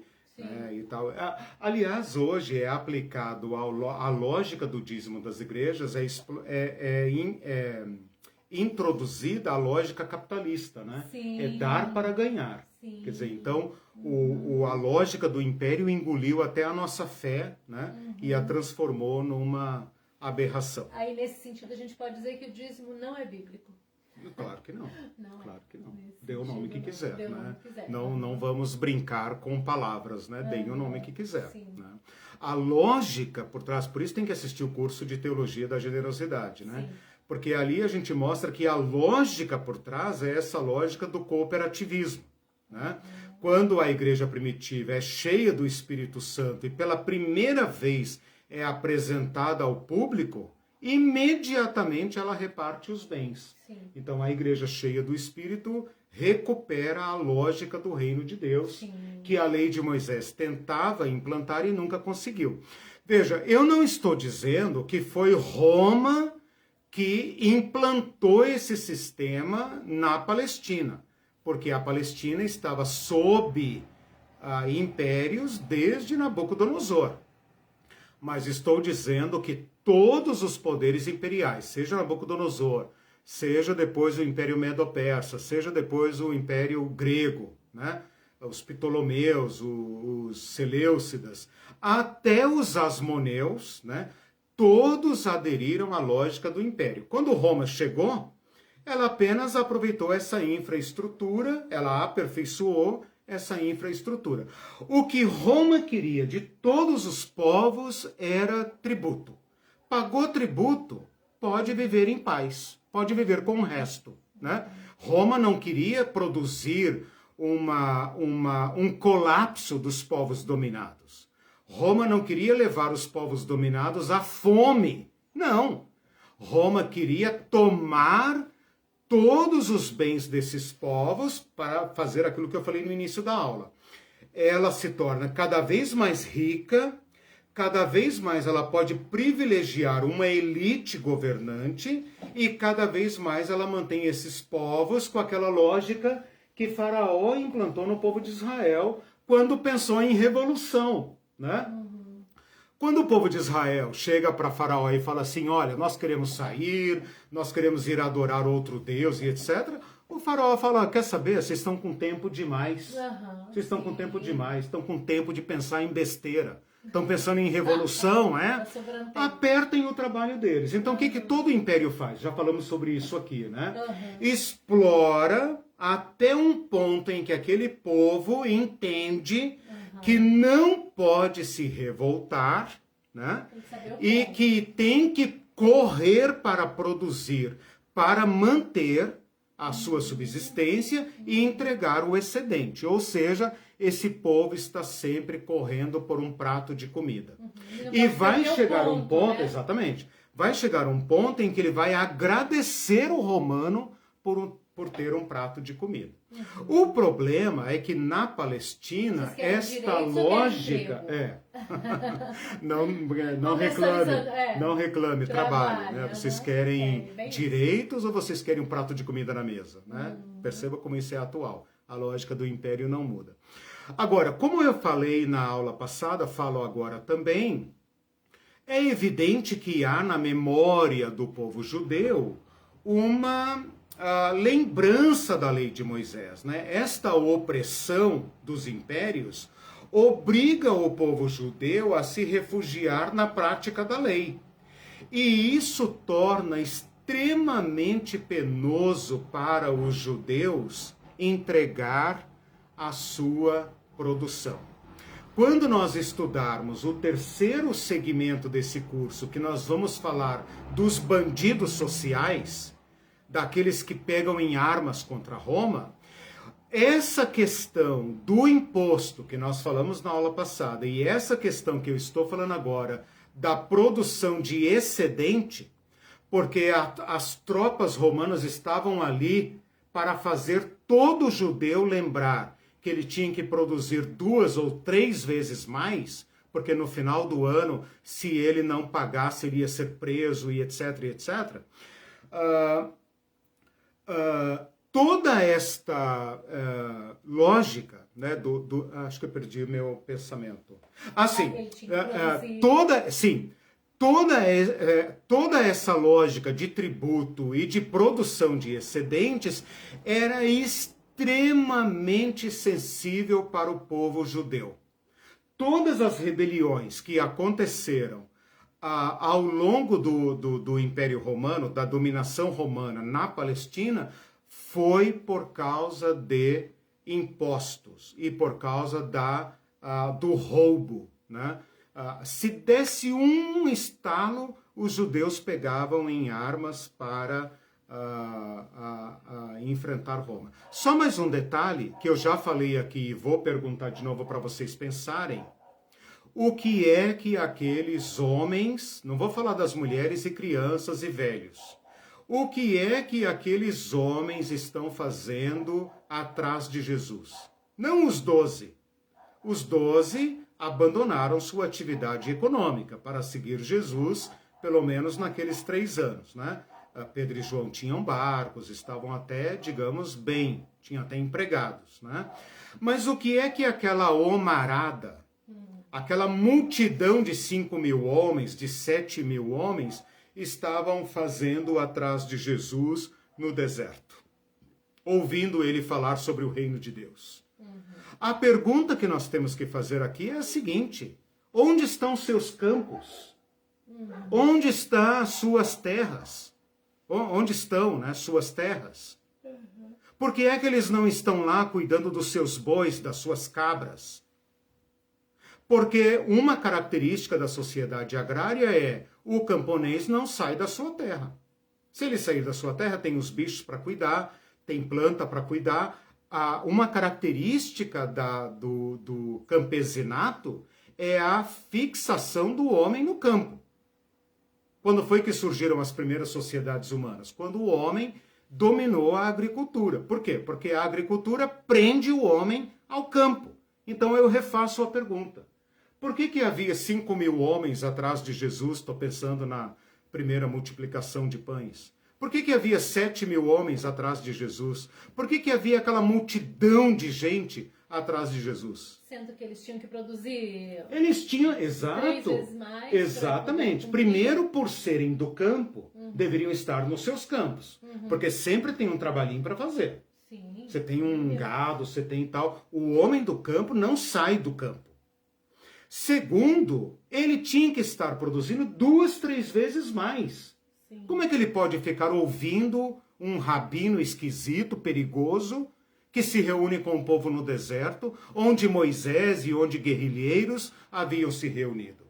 e tal. Aliás, hoje é aplicado a lógica do dízimo das igrejas, introduzida a lógica capitalista, né? Sim. É dar para ganhar. Sim. Quer dizer, então, a lógica do império engoliu até a nossa fé, né? E a transformou numa aberração. Aí, nesse sentido, a gente pode dizer que o dízimo não é bíblico. Claro que não. Claro que não. Dê o nome que quiser, né? Não, não vamos brincar com palavras, né? Deem o nome que quiser. Né? A lógica por trás, por isso tem que assistir o curso de Teologia da Generosidade, né? Sim. Porque ali a gente mostra que a lógica por trás é essa lógica do cooperativismo, né? Quando a igreja primitiva é cheia do Espírito Santo e pela primeira vez é apresentada ao público, imediatamente ela reparte os bens. Sim. Então a igreja cheia do Espírito recupera a lógica do reino de Deus, que a lei de Moisés tentava implantar e nunca conseguiu. Veja, eu não estou dizendo que foi Roma que implantou esse sistema na Palestina, porque a Palestina estava sob impérios desde Nabucodonosor. Mas estou dizendo que todos os poderes imperiais, seja Nabucodonosor, seja depois o Império Medo-Persa, seja depois o Império Grego, né? Os Ptolomeus, os Seleucidas, até os Asmoneus, né? Todos aderiram à lógica do império. Quando Roma chegou, ela apenas aproveitou essa infraestrutura, ela aperfeiçoou essa infraestrutura. O que Roma queria de todos os povos era tributo. Pagou tributo, pode viver em paz, pode viver com o resto, né? Roma não queria produzir um colapso dos povos dominados. Roma não queria levar os povos dominados à fome. Não. Roma queria tomar todos os bens desses povos para fazer aquilo que eu falei no início da aula. Ela se torna cada vez mais rica, cada vez mais ela pode privilegiar uma elite governante e cada vez mais ela mantém esses povos com aquela lógica que Faraó implantou no povo de Israel quando pensou em revolução, né? Quando o povo de Israel chega para Faraó e fala assim, olha, nós queremos sair, nós queremos ir adorar outro Deus e etc., o Faraó fala, quer saber, vocês estão com tempo demais. Vocês estão com tempo demais, estão com tempo de pensar em besteira. Estão pensando em revolução, apertem o trabalho deles. Então, o que todo império faz? Já falamos sobre isso aqui, né? Explora até um ponto em que aquele povo entende que não pode se revoltar, né? E que tem que correr para produzir, para manter a sua subsistência e entregar o excedente. Ou seja, esse povo está sempre correndo por um prato de comida. E vai chegar um ponto, exatamente, vai chegar um ponto em que ele vai agradecer o romano por ter um prato de comida. O problema é que na Palestina, esta lógica... não reclame trabalho. Né? Vocês querem direitos ou vocês querem um prato de comida na mesa? Né? Perceba como isso é atual. A lógica do império não muda. Agora, como eu falei na aula passada, falo agora também, é evidente que há na memória do povo judeu uma lembrança da lei de Moisés, né? Esta opressão dos impérios obriga o povo judeu a se refugiar na prática da lei. E isso torna extremamente penoso para os judeus entregar a sua produção. quando nós estudarmos o terceiro segmento desse curso, que nós vamos falar dos bandidos sociais, daqueles que pegam em armas contra Roma, essa questão do imposto que nós falamos na aula passada e essa questão que eu estou falando agora da produção de excedente, porque as tropas romanas estavam ali para fazer todo judeu lembrar que ele tinha que produzir 2 ou 3 vezes mais, porque no final do ano, se ele não pagasse, ele ia ser preso e etc, etc. Toda esta lógica, né, acho que eu perdi meu pensamento. Toda essa lógica de tributo e de produção de excedentes era extremamente sensível para o povo judeu. Todas as rebeliões que aconteceram ao longo do Império Romano, da dominação romana na Palestina, foi por causa de impostos e por causa do roubo, né? Se desse um estalo, os judeus pegavam em armas para enfrentar Roma. Só mais um detalhe que eu já falei aqui e vou perguntar de novo para vocês pensarem. O que é que aqueles homens, não vou falar das mulheres e crianças e velhos, o que é que aqueles homens estão fazendo atrás de Jesus? Não os 12. Os 12 abandonaram sua atividade econômica para seguir Jesus, pelo menos naqueles 3 anos, né? Pedro e João tinham barcos, estavam até, digamos, bem, tinham até empregados, né? Mas o que é que aquela homarada, aquela multidão de 5.000 homens, de 7.000 homens, estavam fazendo atrás de Jesus no deserto, ouvindo ele falar sobre o reino de Deus? A pergunta que nós temos que fazer aqui é a seguinte: onde estão seus campos? Onde estão suas terras? Onde estão, né, suas terras? Por que é que eles não estão lá cuidando dos seus bois, das suas cabras? Porque uma característica da sociedade agrária é o camponês não sai da sua terra. Se ele sair da sua terra, tem os bichos para cuidar, tem planta para cuidar. Uma característica do campesinato é a fixação do homem no campo. Quando foi que surgiram as primeiras sociedades humanas? Quando o homem dominou a agricultura. Por quê? Porque a agricultura prende o homem ao campo. Então eu refaço a pergunta. Por que havia 5.000 homens atrás de Jesus? Estou pensando na primeira multiplicação de pães. Por que havia 7.000 homens atrás de Jesus? Por que havia aquela multidão de gente atrás de Jesus? Sendo que eles tinham que produzir... Eles tinham, exato. 3 vezes mais. Exatamente. Primeiro, por serem do campo, deveriam estar nos seus campos. Porque sempre tem um trabalhinho para fazer. Sim. Você tem um gado, você tem tal. O homem do campo não sai do campo. Segundo, ele tinha que estar produzindo 2, 3 vezes mais. Sim. Como é que ele pode ficar ouvindo um rabino esquisito, perigoso, que se reúne com o povo no deserto, onde Moisés e onde guerrilheiros haviam se reunido?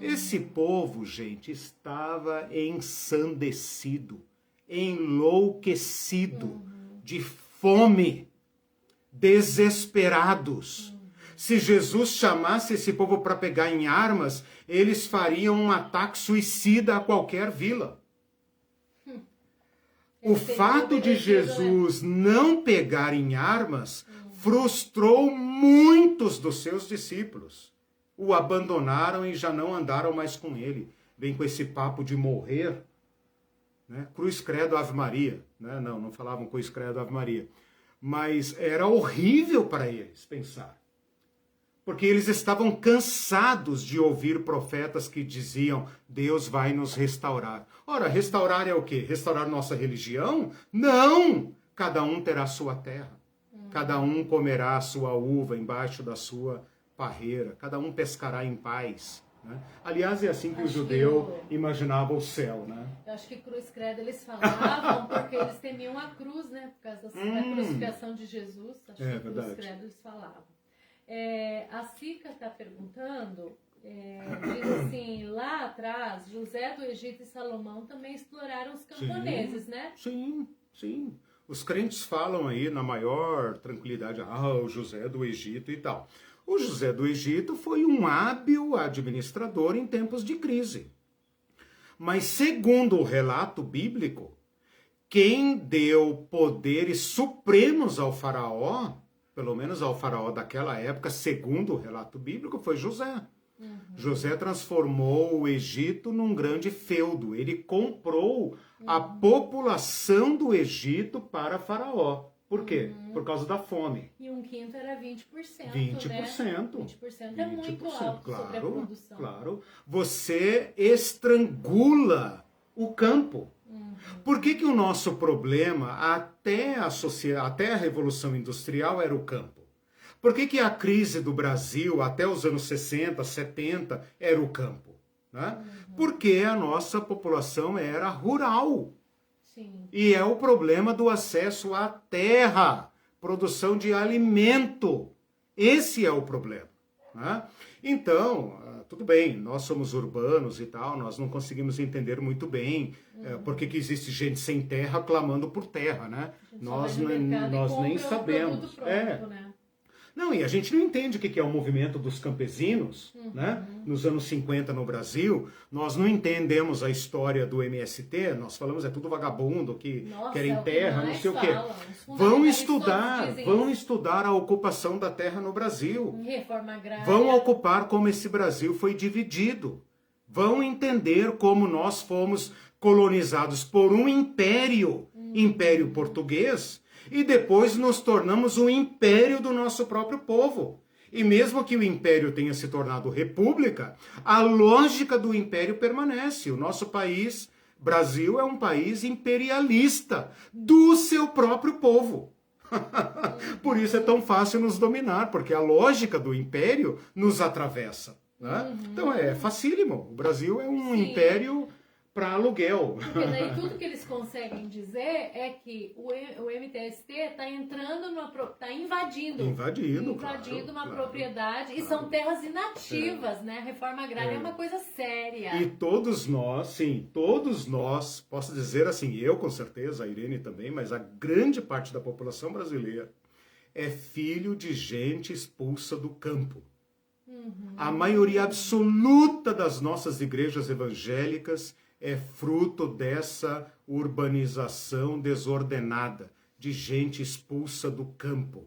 Esse povo, gente, estava ensandecido, enlouquecido, de fome, desesperados. Se Jesus chamasse esse povo para pegar em armas, eles fariam um ataque suicida a qualquer vila. O fato de Jesus não pegar em armas frustrou muitos dos seus discípulos. O abandonaram e já não andaram mais com ele. Vem com esse papo de morrer, né? Cruz, credo, Ave Maria. Né? Não falavam cruz, credo, Ave Maria. Mas era horrível para eles pensar. Porque eles estavam cansados de ouvir profetas que diziam: Deus vai nos restaurar. Ora, restaurar é o quê? Restaurar nossa religião? Não! Cada um terá sua terra. Cada um comerá a sua uva embaixo da sua parreira. Cada um pescará em paz. Né? Aliás, é assim que o judeu imaginava o céu. Né? Eu acho que cruz, credo, eles falavam porque eles temiam a cruz, né? Por causa da crucificação de Jesus. Acho que cruz, credo, eles falavam. A Sica está perguntando, diz assim, lá atrás, José do Egito e Salomão também exploraram os camponeses, né? Sim, sim. Os crentes falam aí na maior tranquilidade, o José do Egito e tal. O José do Egito foi um hábil administrador em tempos de crise. Mas segundo o relato bíblico, quem deu poderes supremos ao faraó, pelo menos ao faraó daquela época, segundo o relato bíblico, foi José. José transformou o Egito num grande feudo. Ele comprou a população do Egito para Faraó. Por quê? Por causa da fome. E 1/5 era 20%, 20%. Né? 20% é muito alto sobre a produção. Claro. Você estrangula o campo. Por que o nosso problema, até a Revolução Industrial, era o campo? Por que a crise do Brasil, até os anos 60, 70, era o campo? Né? Porque a nossa população era rural. Sim. E é o problema do acesso à terra, produção de alimento. Esse é o problema. Né? Então, tudo bem, nós somos urbanos e tal, nós não conseguimos entender muito bem por que existe gente sem terra clamando por terra, né? Nós nem sabemos. Pronto, né? Não, e a gente não entende o que é o movimento dos campesinos, né? Nos anos 50 no Brasil, nós não entendemos a história do MST, nós falamos é tudo vagabundo, que querem terra, não sei o quê. Vão estudar a ocupação da terra no Brasil. Reforma agrária. Vão ocupar como esse Brasil foi dividido. Vão entender como nós fomos colonizados por um império, Império Português, e depois nos tornamos um império do nosso próprio povo. E mesmo que o império tenha se tornado república, a lógica do império permanece. O nosso país, Brasil, é um país imperialista do seu próprio povo. Por isso é tão fácil nos dominar, porque a lógica do império nos atravessa. Né? Então é facílimo. O Brasil é um império para aluguel. Porque daí tudo que eles conseguem dizer é que o MTST está entrando, está invadindo uma propriedade, e são terras inativas, né? A reforma agrária é uma coisa séria. E todos nós, posso dizer assim, eu com certeza, a Irene também, mas a grande parte da população brasileira é filho de gente expulsa do campo. A maioria absoluta das nossas igrejas evangélicas é fruto dessa urbanização desordenada, de gente expulsa do campo.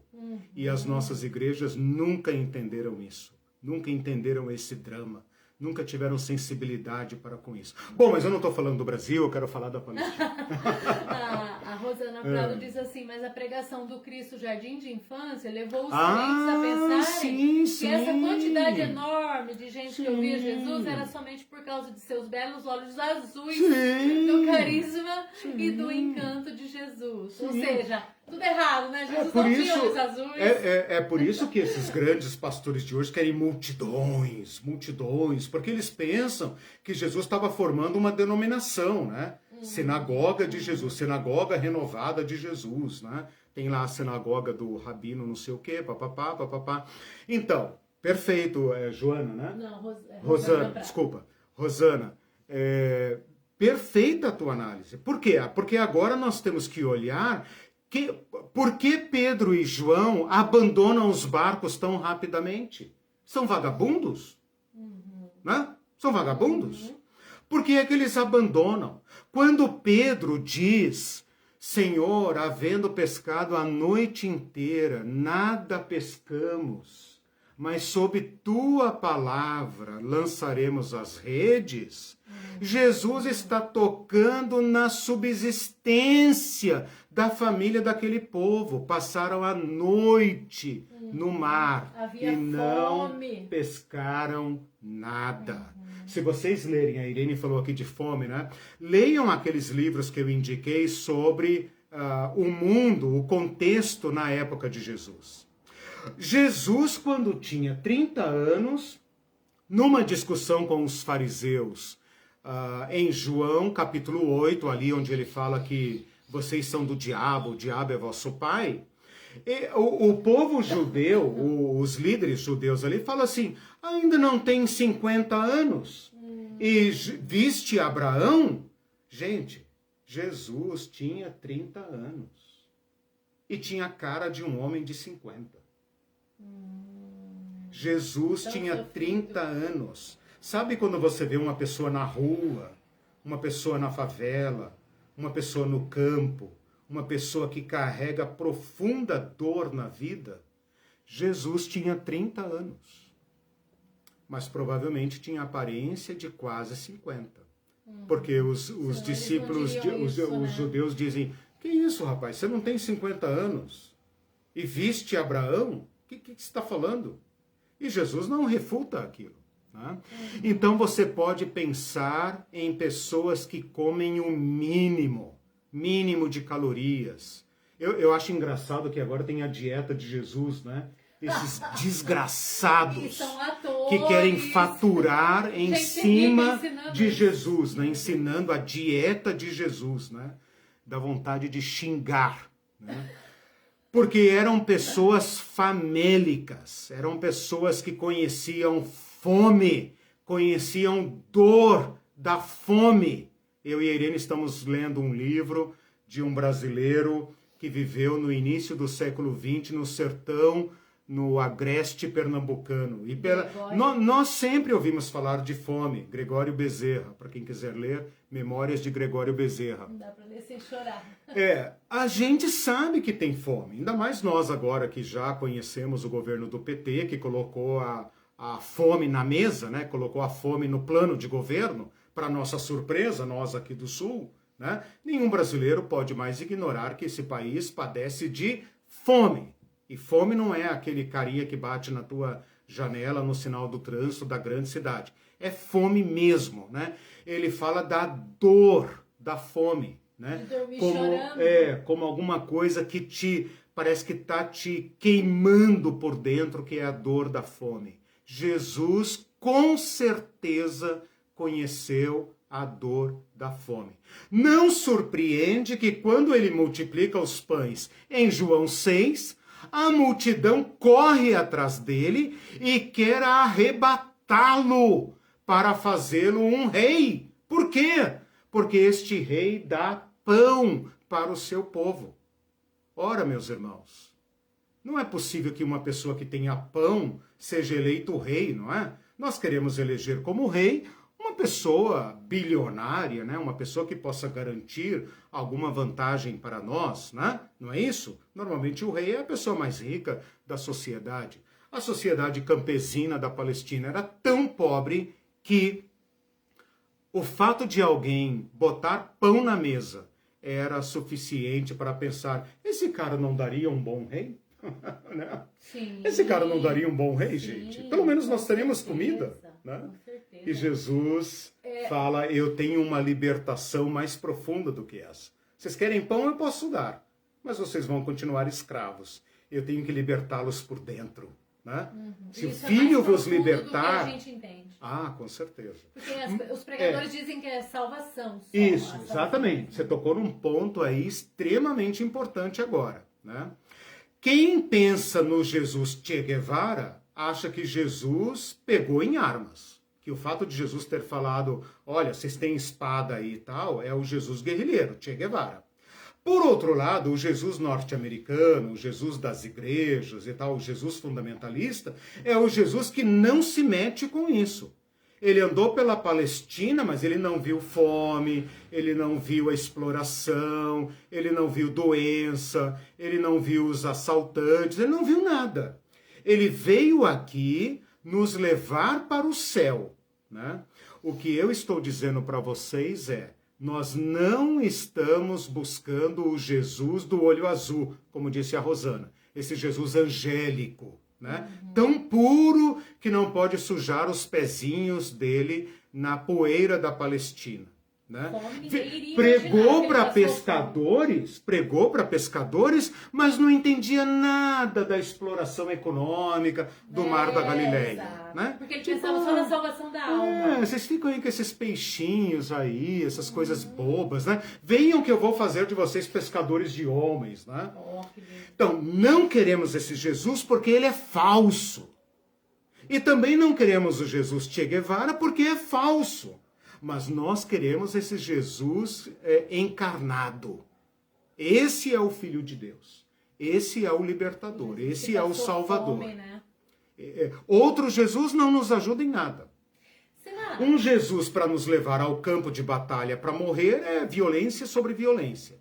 E as nossas igrejas nunca entenderam isso, nunca entenderam esse drama, nunca tiveram sensibilidade para com isso. Bom, mas eu não estou falando do Brasil, eu quero falar da Palestina. A Rosana Prado diz assim, mas a pregação do Cristo Jardim de Infância levou os crentes a pensarem que essa quantidade enorme de gente que ouvia Jesus era somente por causa de seus belos olhos azuis, do carisma e do encanto de Jesus. Ou seja, tudo errado, né? Jesus não tinha olhos azuis. É por isso que esses grandes pastores de hoje querem multidões, porque eles pensam que Jesus estava formando uma denominação, né? Sinagoga de Jesus, sinagoga renovada de Jesus, né? Tem lá a sinagoga do rabino não sei o quê, papapá. Então, perfeito, Joana, né? Não, Rosana, desculpa. Rosana, perfeita a tua análise. Por quê? Porque agora nós temos que olhar por que Pedro e João abandonam os barcos tão rapidamente? São vagabundos? Né? São vagabundos? Por que é que eles abandonam? Quando Pedro diz, Senhor, havendo pescado a noite inteira, nada pescamos, mas sob tua palavra lançaremos as redes, Jesus está tocando na subsistência da família daquele povo. Passaram a noite no mar e não pescaram nada. Se vocês lerem, a Irene falou aqui de fome, né? Leiam aqueles livros que eu indiquei sobre o mundo, o contexto na época de Jesus. Jesus, quando tinha 30 anos, numa discussão com os fariseus, em João capítulo 8, ali onde ele fala que vocês são do diabo, o diabo é vosso pai, E o povo judeu, os líderes judeus ali, falam assim, ainda não tem 50 anos. E viste Abraão? Gente, Jesus tinha 30 anos. E tinha a cara de um homem de 50. Jesus tinha 30 anos. Sabe quando você vê uma pessoa na rua, uma pessoa na favela, uma pessoa no campo, uma pessoa que carrega profunda dor na vida? Jesus tinha 30 anos. Mas provavelmente tinha aparência de quase 50. Porque os discípulos, os judeus dizem, que isso, rapaz, você não tem 50 anos? E viste Abraão? O que você está falando? E Jesus não refuta aquilo. Né? Então você pode pensar em pessoas que comem o mínimo de calorias. Eu acho engraçado que agora tem a dieta de Jesus, né? Esses desgraçados que querem faturar em cima de Jesus, né? Ensinando a dieta de Jesus, né? Dá vontade de xingar, né? Porque eram pessoas famélicas, eram pessoas que conheciam fome, conheciam dor da fome. Eu e a Irene estamos lendo um livro de um brasileiro que viveu no início do século XX no sertão, no agreste pernambucano. E nós sempre ouvimos falar de fome. Gregório Bezerra, para quem quiser ler, Memórias de Gregório Bezerra. Não dá para ler sem chorar. A gente sabe que tem fome. Ainda mais nós agora que já conhecemos o governo do PT, que colocou a fome na mesa, né? Colocou a fome no plano de governo. Para nossa surpresa, nós aqui do Sul, né? Nenhum brasileiro pode mais ignorar que esse país padece de fome. E fome não é aquele carinha que bate na tua janela no sinal do trânsito da grande cidade. É fome mesmo, né? Ele fala da dor da fome, né? Como alguma coisa que parece que está te queimando por dentro, que é a dor da fome. Jesus, com certeza, conheceu a dor da fome. Não surpreende que quando ele multiplica os pães em João 6, a multidão corre atrás dele e quer arrebatá-lo para fazê-lo um rei. Por quê? Porque este rei dá pão para o seu povo. Ora, meus irmãos, não é possível que uma pessoa que tenha pão seja eleito rei, não é? Nós queremos eleger como rei uma pessoa bilionária, né? Uma pessoa que possa garantir alguma vantagem para nós, né? Não é isso? Normalmente o rei é a pessoa mais rica da sociedade. A sociedade campesina da Palestina era tão pobre que o fato de alguém botar pão na mesa era suficiente para pensar, esse cara não daria um bom rei? Né? Sim, esse cara não daria um bom rei, gente? Pelo menos nós teremos comida. Né? Com certeza. E Jesus fala, eu tenho uma libertação mais profunda do que essa. Vocês querem pão, eu posso dar. Mas vocês vão continuar escravos. Eu tenho que libertá-los por dentro. Né? Se o Filho vos libertar... Do que a gente entende. Ah, com certeza. Porque os pregadores dizem que é salvação. Só isso, exatamente. Você tocou num ponto aí extremamente importante agora. Né? Quem pensa no Jesus Che Guevara acha que Jesus pegou em armas. Que o fato de Jesus ter falado, olha, vocês têm espada aí e tal, é o Jesus guerrilheiro, Che Guevara. Por outro lado, o Jesus norte-americano, o Jesus das igrejas e tal, o Jesus fundamentalista, é o Jesus que não se mete com isso. Ele andou pela Palestina, mas ele não viu fome, ele não viu a exploração, ele não viu doença, ele não viu os assaltantes, ele não viu nada. Ele veio aqui nos levar para o céu. Né? O que eu estou dizendo para vocês é, nós não estamos buscando o Jesus do olho azul, como disse a Rosana, esse Jesus angélico, né? Tão puro que não pode sujar os pezinhos dele na poeira da Palestina. Né? Pregou para pescadores, mas não entendia nada da exploração econômica do Mar da Galileia. Né? Porque ele pensava só na salvação da alma. Vocês ficam aí com esses peixinhos aí, essas coisas bobas, né? Venham que eu vou fazer de vocês pescadores de homens, né? Então, não queremos esse Jesus porque ele é falso. E também não queremos o Jesus Che Guevara porque é falso. Mas nós queremos esse Jesus encarnado. Esse é o Filho de Deus. Esse é o libertador. Esse é o Salvador. Fome, né? Outro Jesus não nos ajuda em nada. Um Jesus para nos levar ao campo de batalha para morrer é violência sobre violência.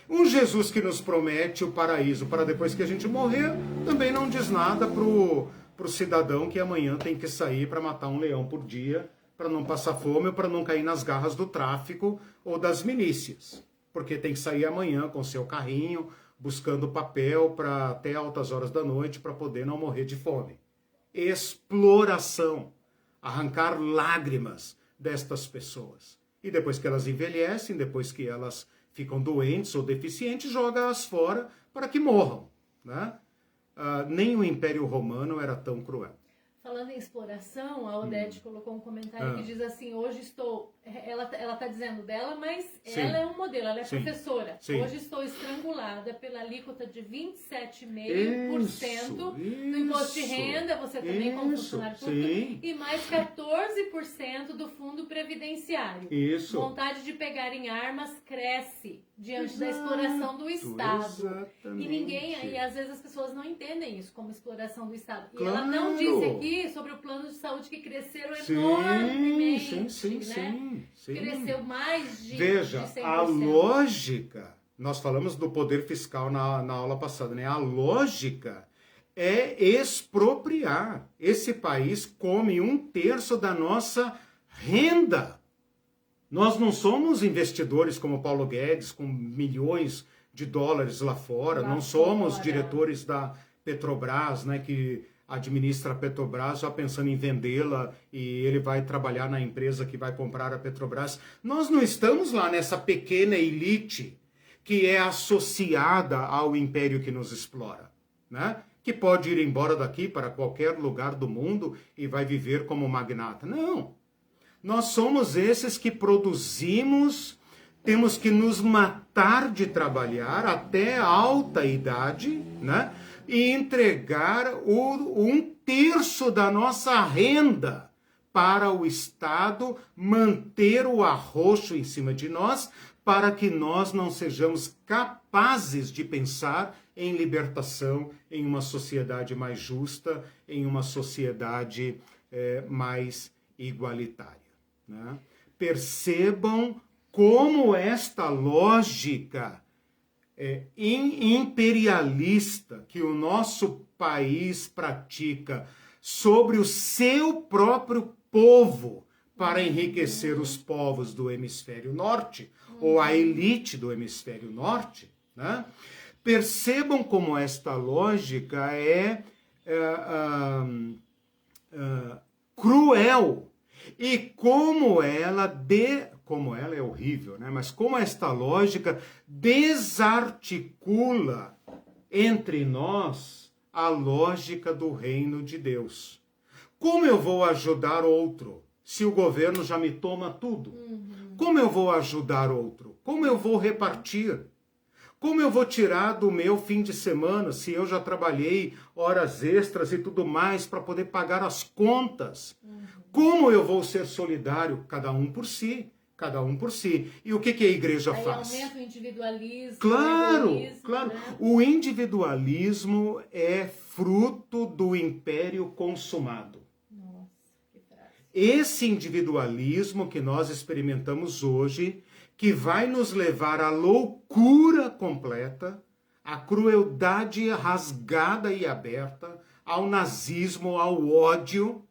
Um Jesus que nos promete o paraíso para depois que a gente morrer também não diz nada pro cidadão que amanhã tem que sair para matar um leão por dia, para não passar fome ou para não cair nas garras do tráfico ou das milícias. Porque tem que sair amanhã com seu carrinho, buscando papel para até altas horas da noite para poder não morrer de fome. Exploração. Arrancar lágrimas destas pessoas. E depois que elas envelhecem, depois que elas ficam doentes ou deficientes, joga-as fora para que morram. Né? Nem o Império Romano era tão cruel. Falando em exploração, a Odete colocou um comentário que diz assim, hoje estou... Ela está dizendo dela, mas sim, ela é um modelo, ela é professora. Sim. Hoje estou estrangulada pela alíquota de 27,5% do imposto de renda, você também como funcionário público, e mais 14% do fundo previdenciário. Isso. Vontade de pegar em armas cresce diante da exploração do Estado. Exatamente. E ninguém, e às vezes as pessoas não entendem isso como exploração do Estado. E ela não disse aqui sobre o plano de saúde que cresceram enormemente, Sim. Cresceu mais de Veja, de 100%. A lógica, nós falamos do poder fiscal na aula passada, né? A lógica é expropriar. Esse país come 1/3 da nossa renda. Nós não somos investidores como Paulo Guedes, com milhões de dólares lá fora, não somos diretores da Petrobras, né, que administra a Petrobras já pensando em vendê-la e ele vai trabalhar na empresa que vai comprar a Petrobras. Nós não estamos lá nessa pequena elite que é associada ao império que nos explora, né? Que pode ir embora daqui para qualquer lugar do mundo e vai viver como magnata. Não. Nós somos esses que produzimos, temos que nos matar de trabalhar até alta idade, né? E entregar 1/3 da nossa renda para o Estado manter o arroxo em cima de nós, para que nós não sejamos capazes de pensar em libertação, em uma sociedade mais justa, em uma sociedade mais igualitária. Né? Percebam como esta lógica imperialista que o nosso país pratica sobre o seu próprio povo para enriquecer os povos do hemisfério norte, ou a elite do hemisfério norte, né? Percebam como esta lógica é cruel e como ela é horrível, né? Mas como esta lógica desarticula entre nós a lógica do reino de Deus. Como eu vou ajudar outro se o governo já me toma tudo? Como eu vou ajudar outro? Como eu vou repartir? Como eu vou tirar do meu fim de semana se eu já trabalhei horas extras e tudo mais para poder pagar as contas? Como eu vou ser solidário? Cada um por si. Cada um por si. E o que a igreja faz? Aumenta o individualismo. Claro, o egoísmo, claro. Né? O individualismo é fruto do império consumado. Nossa, que frase. Esse individualismo que nós experimentamos hoje, que vai nos levar à loucura completa, à crueldade rasgada e aberta, ao nazismo, ao ódio,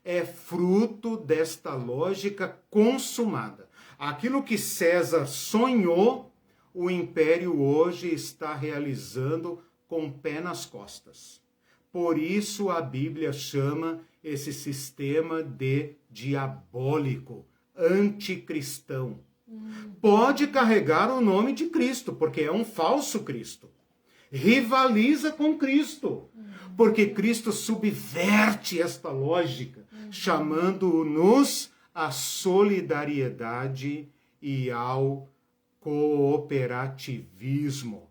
é fruto desta lógica consumada. Aquilo que César sonhou, o império hoje está realizando com o pé nas costas. Por isso a Bíblia chama esse sistema de diabólico, anticristão. Pode carregar o nome de Cristo, porque é um falso Cristo. Rivaliza com Cristo, porque Cristo subverte esta lógica, chamando-nos à solidariedade e ao cooperativismo.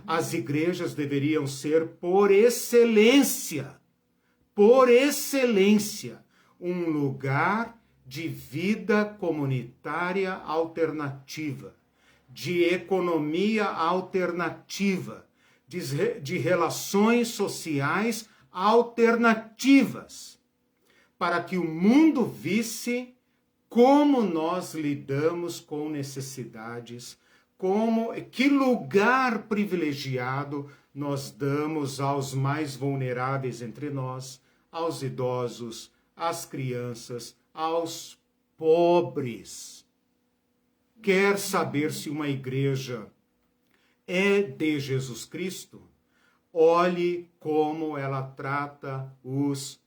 As igrejas deveriam ser, por excelência, um lugar de vida comunitária alternativa, de economia alternativa, de relações sociais alternativas, para que o mundo visse como nós lidamos com necessidades, que lugar privilegiado nós damos aos mais vulneráveis entre nós, aos idosos, às crianças, aos pobres. Quer saber se uma igreja é de Jesus Cristo? Olhe como ela trata os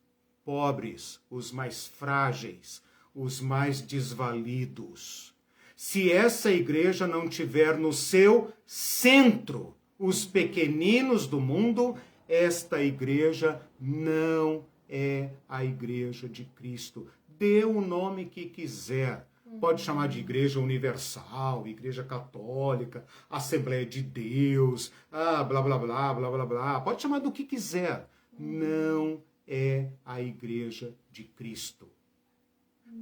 pobres, os mais frágeis, os mais desvalidos. Se essa igreja não tiver no seu centro os pequeninos do mundo, esta igreja não é a igreja de Cristo. Dê o nome que quiser. Pode chamar de igreja universal, igreja católica, Assembleia de Deus, blá, blá, blá, blá, blá, blá. Pode chamar do que quiser. Não é a igreja de Cristo.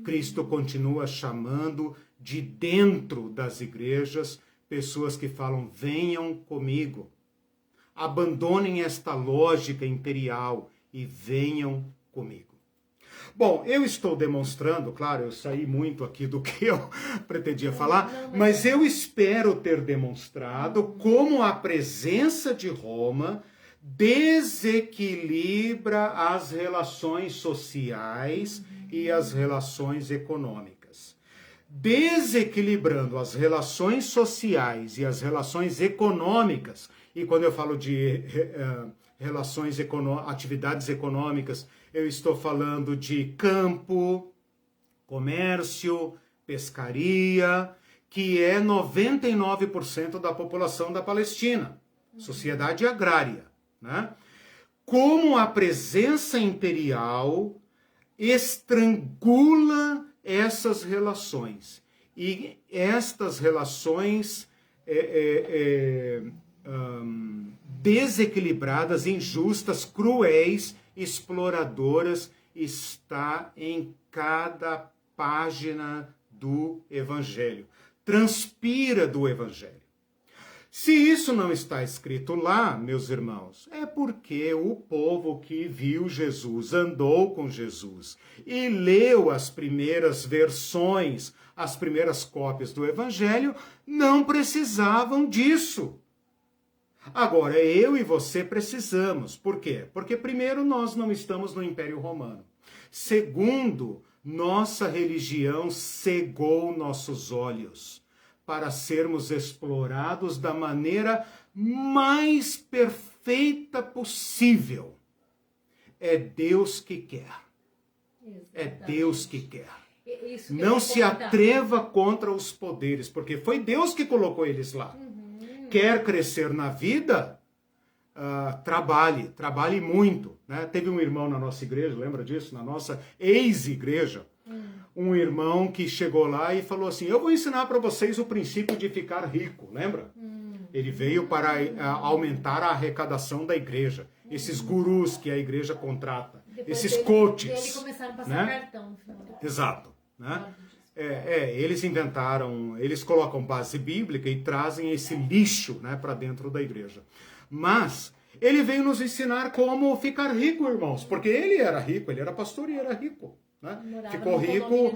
Cristo continua chamando de dentro das igrejas pessoas que falam, venham comigo. Abandonem esta lógica imperial e venham comigo. Bom, eu estou demonstrando, claro, eu saí muito aqui do que eu pretendia falar, mas eu espero ter demonstrado como a presença de Roma desequilibra as relações sociais e as relações econômicas. Desequilibrando as relações sociais e as relações econômicas, e quando eu falo de atividades econômicas, eu estou falando de campo, comércio, pescaria, que é 99% da população da Palestina, sociedade agrária, né? Como a presença imperial estrangula essas relações. E estas relações desequilibradas, injustas, cruéis, exploradoras, está em cada página do Evangelho. Transpira do Evangelho. Se isso não está escrito lá, meus irmãos, é porque o povo que viu Jesus, andou com Jesus e leu as primeiras versões, as primeiras cópias do Evangelho, não precisavam disso. Agora, eu e você precisamos. Por quê? Porque, primeiro, nós não estamos no Império Romano. Segundo, nossa religião cegou nossos olhos para sermos explorados da maneira mais perfeita possível. É Deus que quer. Exatamente. É Deus que quer. Não se atreva contra os poderes, porque foi Deus que colocou eles lá. Quer crescer na vida? Trabalhe muito. Né? Teve um irmão na nossa igreja, lembra disso? Na nossa ex-igreja. Um irmão que chegou lá e falou assim, eu vou ensinar para vocês o princípio de ficar rico, lembra? Ele veio para aumentar a arrecadação da igreja. Esses gurus que a igreja contrata. Depois esses coaches. Eles começaram a passar cartão no final. Exato. Né? Eles inventaram, eles colocam base bíblica e trazem esse lixo, né, para dentro da igreja. Mas ele veio nos ensinar como ficar rico, irmãos, porque ele era rico, ele era pastor e era rico. Né? Ficou rico,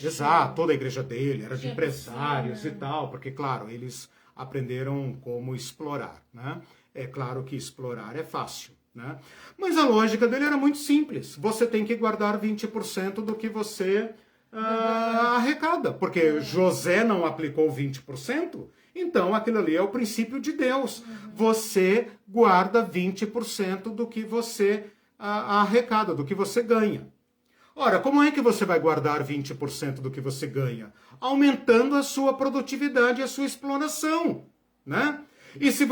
exato, toda a igreja dele era de empresários e tal, porque claro, eles aprenderam como explorar, né? É claro que explorar é fácil, né? Mas a lógica dele era muito simples, você tem que guardar 20% do que você arrecada, porque José não aplicou 20%, então aquilo ali é o princípio de Deus, você guarda 20% do que você arrecada, do que você ganha. Ora, como é que você vai guardar 20% do que você ganha? Aumentando a sua produtividade e a sua exploração, né? E se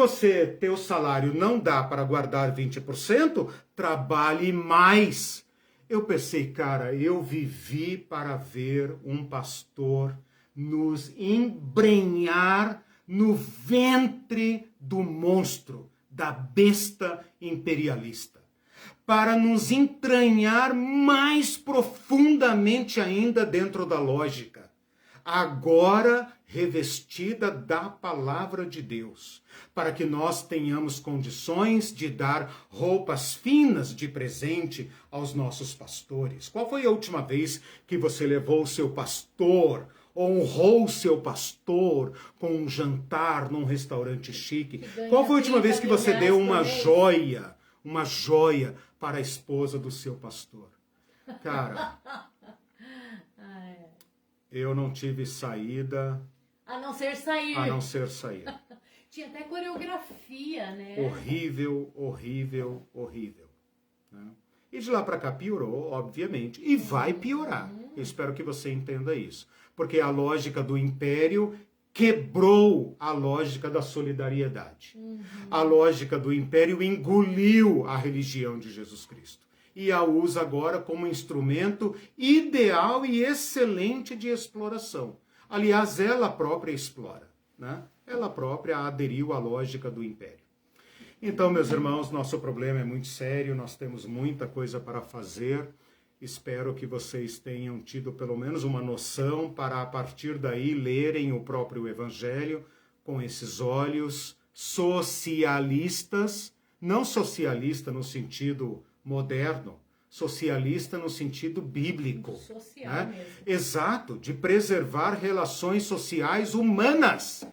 teu salário não dá para guardar 20%, trabalhe mais. Eu pensei, cara, eu vivi para ver um pastor nos embrenhar no ventre do monstro, da besta imperialista, para nos entranhar mais profundamente ainda dentro da lógica, agora revestida da palavra de Deus, para que nós tenhamos condições de dar roupas finas de presente aos nossos pastores. Qual foi a última vez que você levou o seu pastor, honrou o seu pastor com um jantar num restaurante chique? Qual foi a última vez que você deu uma joia para a esposa do seu pastor? Cara, eu não tive saída. A não ser sair. A não ser sair. Tinha até coreografia, né? Horrível, horrível, horrível. Né? E de lá para cá piorou, obviamente. E vai piorar. Eu espero que você entenda isso. Porque a lógica do império quebrou a lógica da solidariedade. A lógica do império engoliu a religião de Jesus Cristo. E a usa agora como instrumento ideal e excelente de exploração. Aliás, ela própria explora, né? Ela própria aderiu à lógica do império. Então, meus irmãos, nosso problema é muito sério, nós temos muita coisa para fazer. Espero que vocês tenham tido pelo menos uma noção para, a partir daí, lerem o próprio Evangelho com esses olhos socialistas, não socialista no sentido moderno, socialista no sentido bíblico. Social, né? Mesmo. Exato, de preservar relações sociais humanas,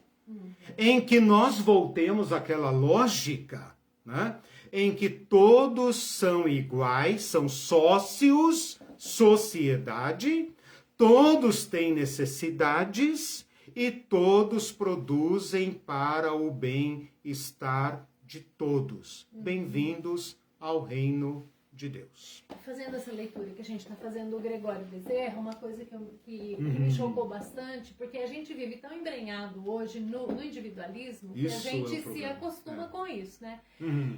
em que nós voltemos àquela lógica, né? Em que todos são iguais, são sócios, sociedade, todos têm necessidades e todos produzem para o bem-estar de todos. Bem-vindos ao reino de Deus. Fazendo essa leitura que a gente está fazendo do Gregório Bezerra, uma coisa que me chocou bastante, porque a gente vive tão embrenhado hoje no individualismo que a gente se acostuma com isso, né?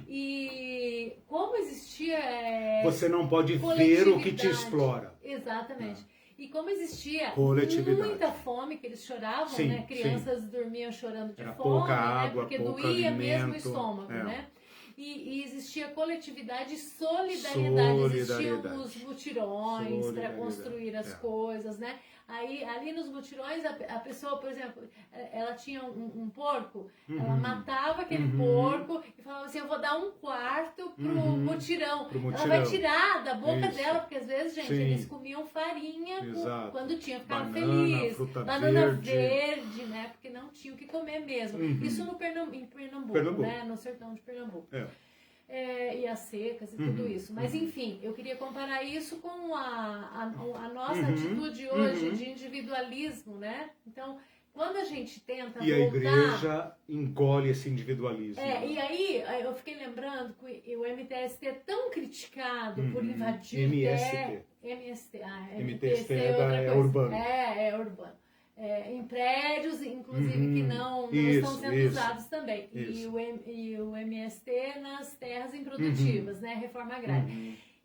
E como existia... Você não pode ver o que te explora. Exatamente. E como existia muita fome, que eles choravam, né? Crianças dormiam chorando de fome, pouca água, porque pouco doía alimento, mesmo o estômago, né? E existia coletividade e solidariedade. Existiam os mutirões para construir as coisas, né? Aí, ali nos mutirões, a pessoa, por exemplo, ela tinha um porco, ela matava aquele porco e falava assim, eu vou dar um quarto pro mutirão. Ela vai tirar da boca dela, porque às vezes, gente, eles comiam farinha quando tinha, ficavam felizes. Banana verde, né? Porque não tinham o que comer mesmo. Isso em Pernambuco, né? No sertão de Pernambuco. E as secas e tudo isso. Mas, enfim, eu queria comparar isso com a nossa atitude hoje de individualismo, né? Então, quando a gente tenta voltar... E a igreja engole esse individualismo. E aí, eu fiquei lembrando que o MTST é tão criticado por invadir... MTST é urbano. É urbano. Em prédios, inclusive, que não estão sendo usados também. E o MST nas terras improdutivas, né? Reforma agrária.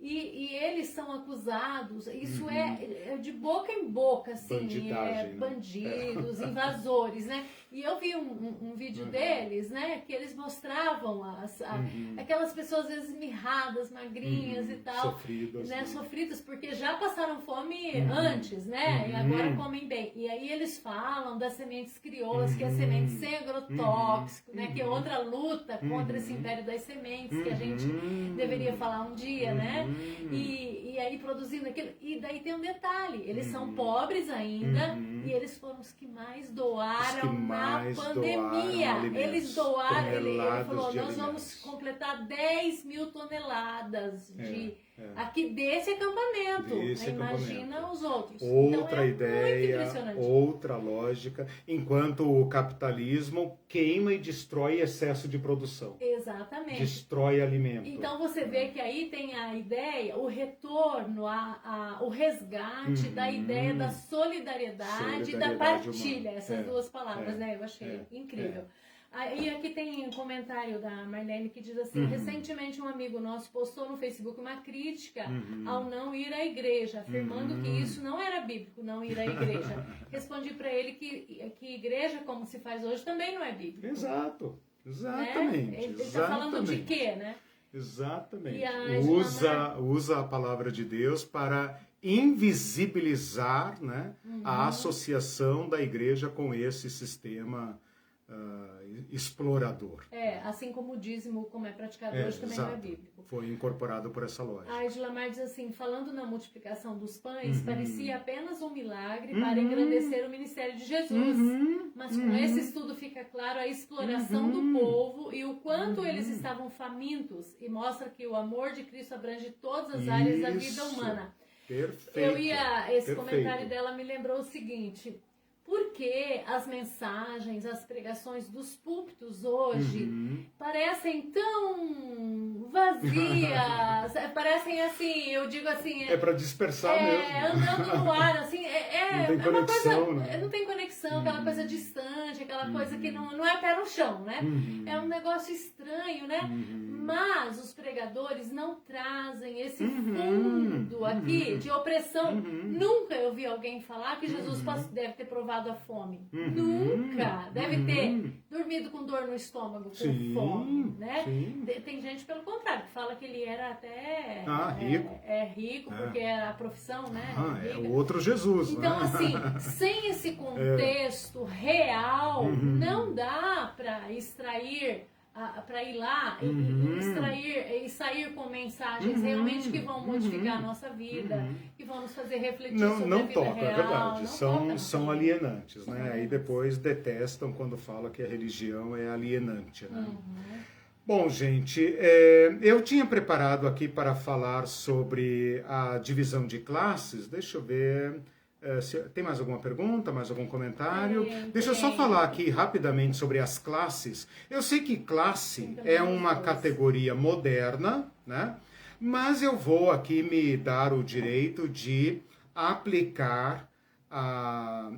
E eles são acusados, isso é de boca em boca, assim, bandidos, invasores, né? E eu vi um vídeo deles, né, que eles mostravam aquelas pessoas, às vezes, mirradas, magrinhas e tal. Sofridas, porque já passaram fome antes, né? E agora comem bem. E aí eles falam das sementes crioulas, que é semente sem agrotóxico, né? Que é outra luta contra esse império das sementes, que a gente deveria falar um dia, né? E aí produzindo aquilo. E daí tem um detalhe, eles são pobres ainda e eles foram os que mais doaram na pandemia. Eles doaram, ele falou, nós vamos completar 10 mil toneladas aqui desse acampamento. Imagina os outros. Outra ideia, outra lógica, enquanto o capitalismo queima e destrói excesso de produção. Exatamente. Destrói alimento. Então você vê que aí tem a ideia, o retorno, o resgate da ideia da solidariedade e da partilha. Humana. Essas duas palavras, né? Eu achei incrível. E aqui tem um comentário da Marlene que diz assim, recentemente um amigo nosso postou no Facebook uma crítica ao não ir à igreja, afirmando que isso não era bíblico, não ir à igreja. Respondi para ele que igreja, como se faz hoje, também não é bíblico. Exato, exatamente. Né? Ele está falando de quê, né? Exatamente. Usa a palavra de Deus para invisibilizar, né, a associação da igreja com esse sistema explorador. Assim como o dízimo, como é praticado hoje, também não é bíblico. Foi incorporado por essa lógica. A Edlamar diz assim, falando na multiplicação dos pães, parecia apenas um milagre para engrandecer o ministério de Jesus. Mas com esse estudo fica claro a exploração do povo e o quanto eles estavam famintos, e mostra que o amor de Cristo abrange todas as áreas da vida humana. Perfeito. Esse comentário dela me lembrou o seguinte... Porque as mensagens, as pregações dos púlpitos hoje parecem tão vazias, parecem assim, eu digo assim... É para dispersar mesmo. Andando no ar, assim, não tem conexão, uma coisa, não tem conexão, aquela coisa distante, aquela coisa que não é pé no chão, né? É um negócio estranho, né? Mas os pregadores não trazem esse fundo aqui de opressão. Nunca eu vi alguém falar que Jesus deve ter provado a fome. Nunca. Deve ter dormido com dor no estômago, com fome, né? Tem gente, pelo contrário, que fala que ele era até rico. Rico, porque era a profissão, né? É o outro Jesus. Então, né? assim, sem esse contexto real, não dá para extrair, para ir lá e extrair e sair com mensagens realmente que vão modificar a nossa vida, que vão nos fazer refletir sobre a vida real. É verdade. São alienantes, né? Aí depois detestam quando fala que a religião é alienante, né? Bom, gente, eu tinha preparado aqui para falar sobre a divisão de classes. Deixa eu ver... tem mais alguma pergunta, mais algum comentário? Deixa eu só falar aqui rapidamente sobre as classes. Eu sei que classe é uma categoria moderna, né? Mas eu vou aqui me dar o direito de aplicar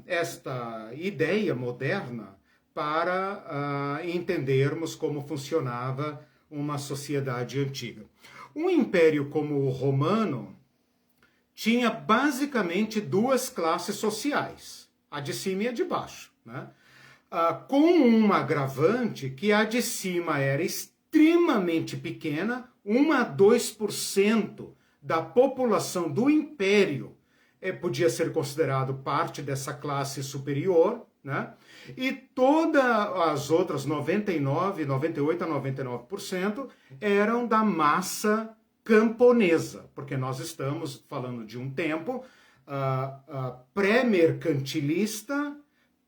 esta ideia moderna para entendermos como funcionava uma sociedade antiga. Um império como o romano tinha basicamente duas classes sociais, a de cima e a de baixo, né? Com um agravante que a de cima era extremamente pequena, 1 a 2% da população do império podia ser considerado parte dessa classe superior, né? E todas as outras 98 a 99% eram da massa camponesa, porque nós estamos falando de um tempo pré-mercantilista,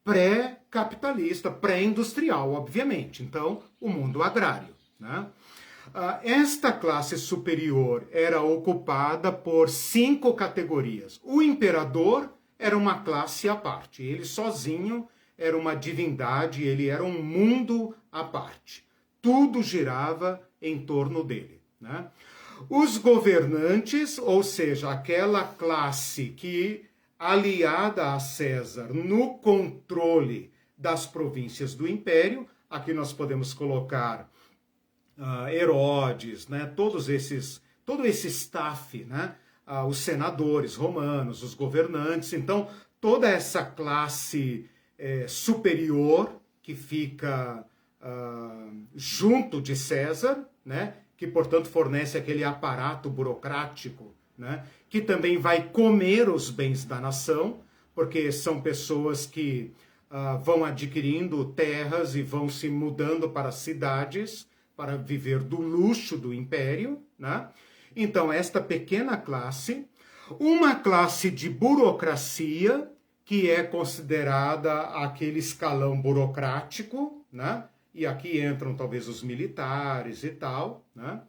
pré-capitalista, pré-industrial, obviamente. Então, o mundo agrário, né? Esta classe superior era ocupada por 5 categorias. O imperador era uma classe à parte. Ele sozinho era uma divindade, ele era um mundo à parte. Tudo girava em torno dele, né? Os governantes, ou seja, aquela classe que, aliada a César no controle das províncias do império, aqui nós podemos colocar Herodes, né, todo esse staff, né, os senadores romanos, os governantes, então toda essa classe superior que fica junto de César, né, que, portanto, fornece aquele aparato burocrático, né, que também vai comer os bens da nação, porque são pessoas que vão adquirindo terras e vão se mudando para cidades para viver do luxo do império, né? Então, esta pequena classe, uma classe de burocracia, que é considerada aquele escalão burocrático, né? E aqui entram talvez os militares e tal, né?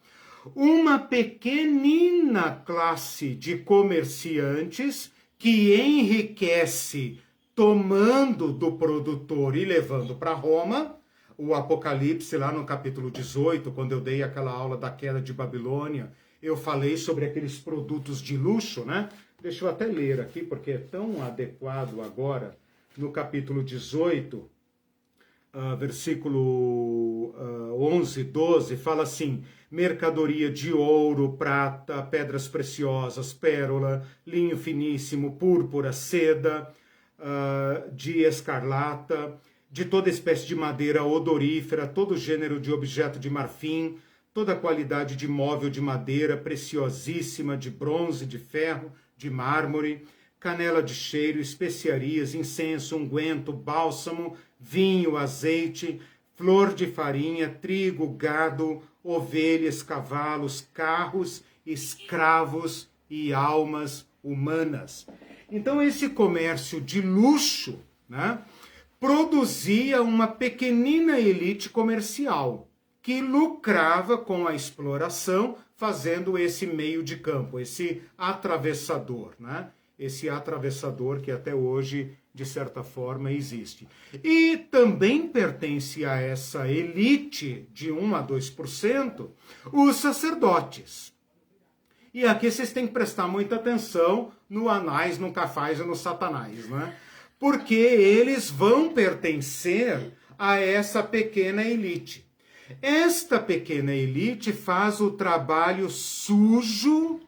uma pequenina classe de comerciantes que enriquece tomando do produtor e levando para Roma. O Apocalipse, lá no capítulo 18, quando eu dei aquela aula da queda de Babilônia, eu falei sobre aqueles produtos de luxo, né? Deixa eu até ler aqui, porque é tão adequado agora. No capítulo 18, versículo 11, 12, fala assim: mercadoria de ouro, prata, pedras preciosas, pérola, linho finíssimo, púrpura, seda, de escarlata, de toda espécie de madeira odorífera, todo gênero de objeto de marfim, toda qualidade de móvel de madeira preciosíssima, de bronze, de ferro, de mármore, canela de cheiro, especiarias, incenso, unguento, bálsamo, vinho, azeite, flor de farinha, trigo, gado, ovelhas, cavalos, carros, escravos e almas humanas. Então esse comércio de luxo, né, produzia uma pequenina elite comercial que lucrava com a exploração, fazendo esse meio de campo, esse atravessador, né? Esse atravessador que até hoje, de certa forma, existe. E também pertence a essa elite de 1 a 2% os sacerdotes. E aqui vocês têm que prestar muita atenção no Anás, no Cafaz e no Satanás, né? Porque eles vão pertencer a essa pequena elite. Esta pequena elite faz o trabalho sujo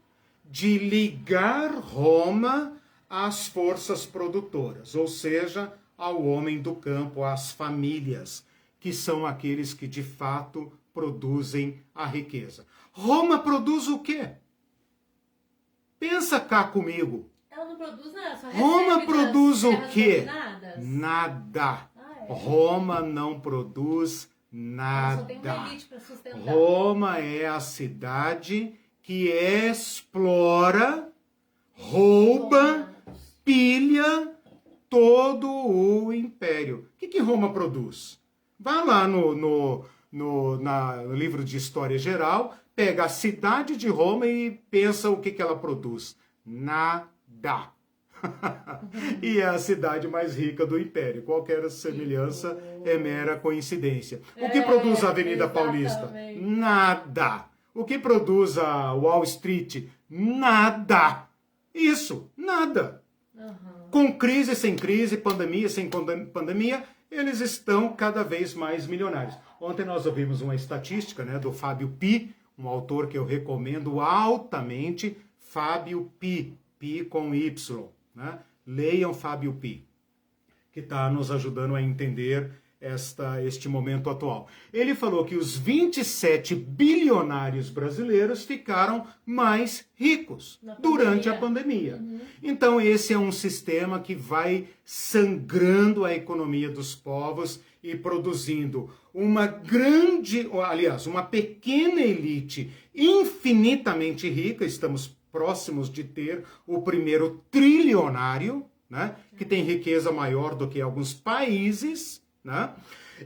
de ligar Roma às forças produtoras, ou seja, ao homem do campo, às famílias, que são aqueles que de fato produzem a riqueza. Roma produz o quê? Pensa cá comigo. Ela não produz nada, só Roma produz o quê? Dominadas? Nada. É. Roma não produz nada. Ela só tem uma elite para sustentar. Roma é a cidade que explora, rouba, pilha todo o império. O que Roma produz? Vá lá no livro de História Geral, pega a cidade de Roma e pensa o que ela produz. Nada. E é a cidade mais rica do império. Qualquer semelhança é mera coincidência. O que produz a Avenida Paulista? Nada. O que produz a Wall Street? Nada. Isso, nada. Com crise, sem crise, pandemia, sem pandemia, eles estão cada vez mais milionários. Ontem nós ouvimos uma estatística, né, do Fábio Pi, um autor que eu recomendo altamente, Fábio Pi, Pi com Y. Né? Leiam Fábio Pi, que está nos ajudando a entender este momento atual. Ele falou que os 27 bilionários brasileiros ficaram mais ricos durante a pandemia. Então esse é um sistema que vai sangrando a economia dos povos e produzindo uma pequena elite infinitamente rica. Estamos próximos de ter o primeiro trilionário, né, que tem riqueza maior do que alguns países, né,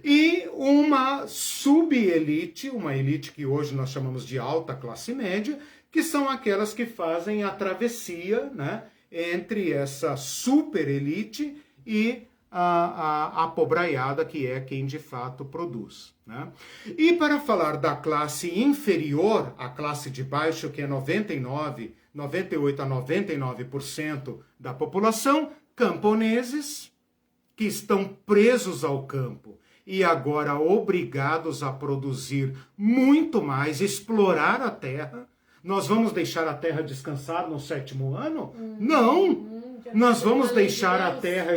e uma sub-elite, uma elite que hoje nós chamamos de alta classe média, que são aquelas que fazem a travessia, né, entre essa super-elite e a pobraiada, que é quem de fato produz. Né? E para falar da classe inferior, a classe de baixo, que é 98 a 99% da população, camponeses, que estão presos ao campo e agora obrigados a produzir muito mais, explorar a terra. Nós vamos deixar a terra descansar no 7º ano? Não! Nós vamos deixar a terra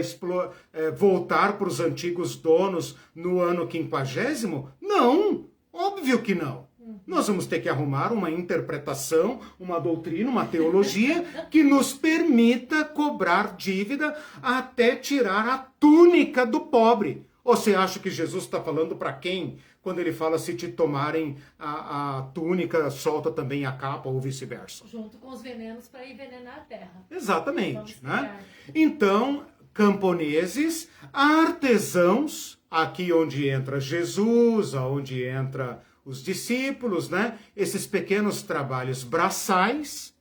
voltar para os antigos donos no ano 50º? Não! Óbvio que não! Nós vamos ter que arrumar uma interpretação, uma doutrina, uma teologia que nos permita cobrar dívida até tirar a túnica do pobre. Ou você acha que Jesus está falando para quem? Quando ele fala, se te tomarem a túnica, solta também a capa ou vice-versa. Junto com os venenos para envenenar a terra. Exatamente. Né? Então, camponeses, artesãos, aqui onde entra Jesus, onde entra os discípulos, né? Esses pequenos trabalhos braçais,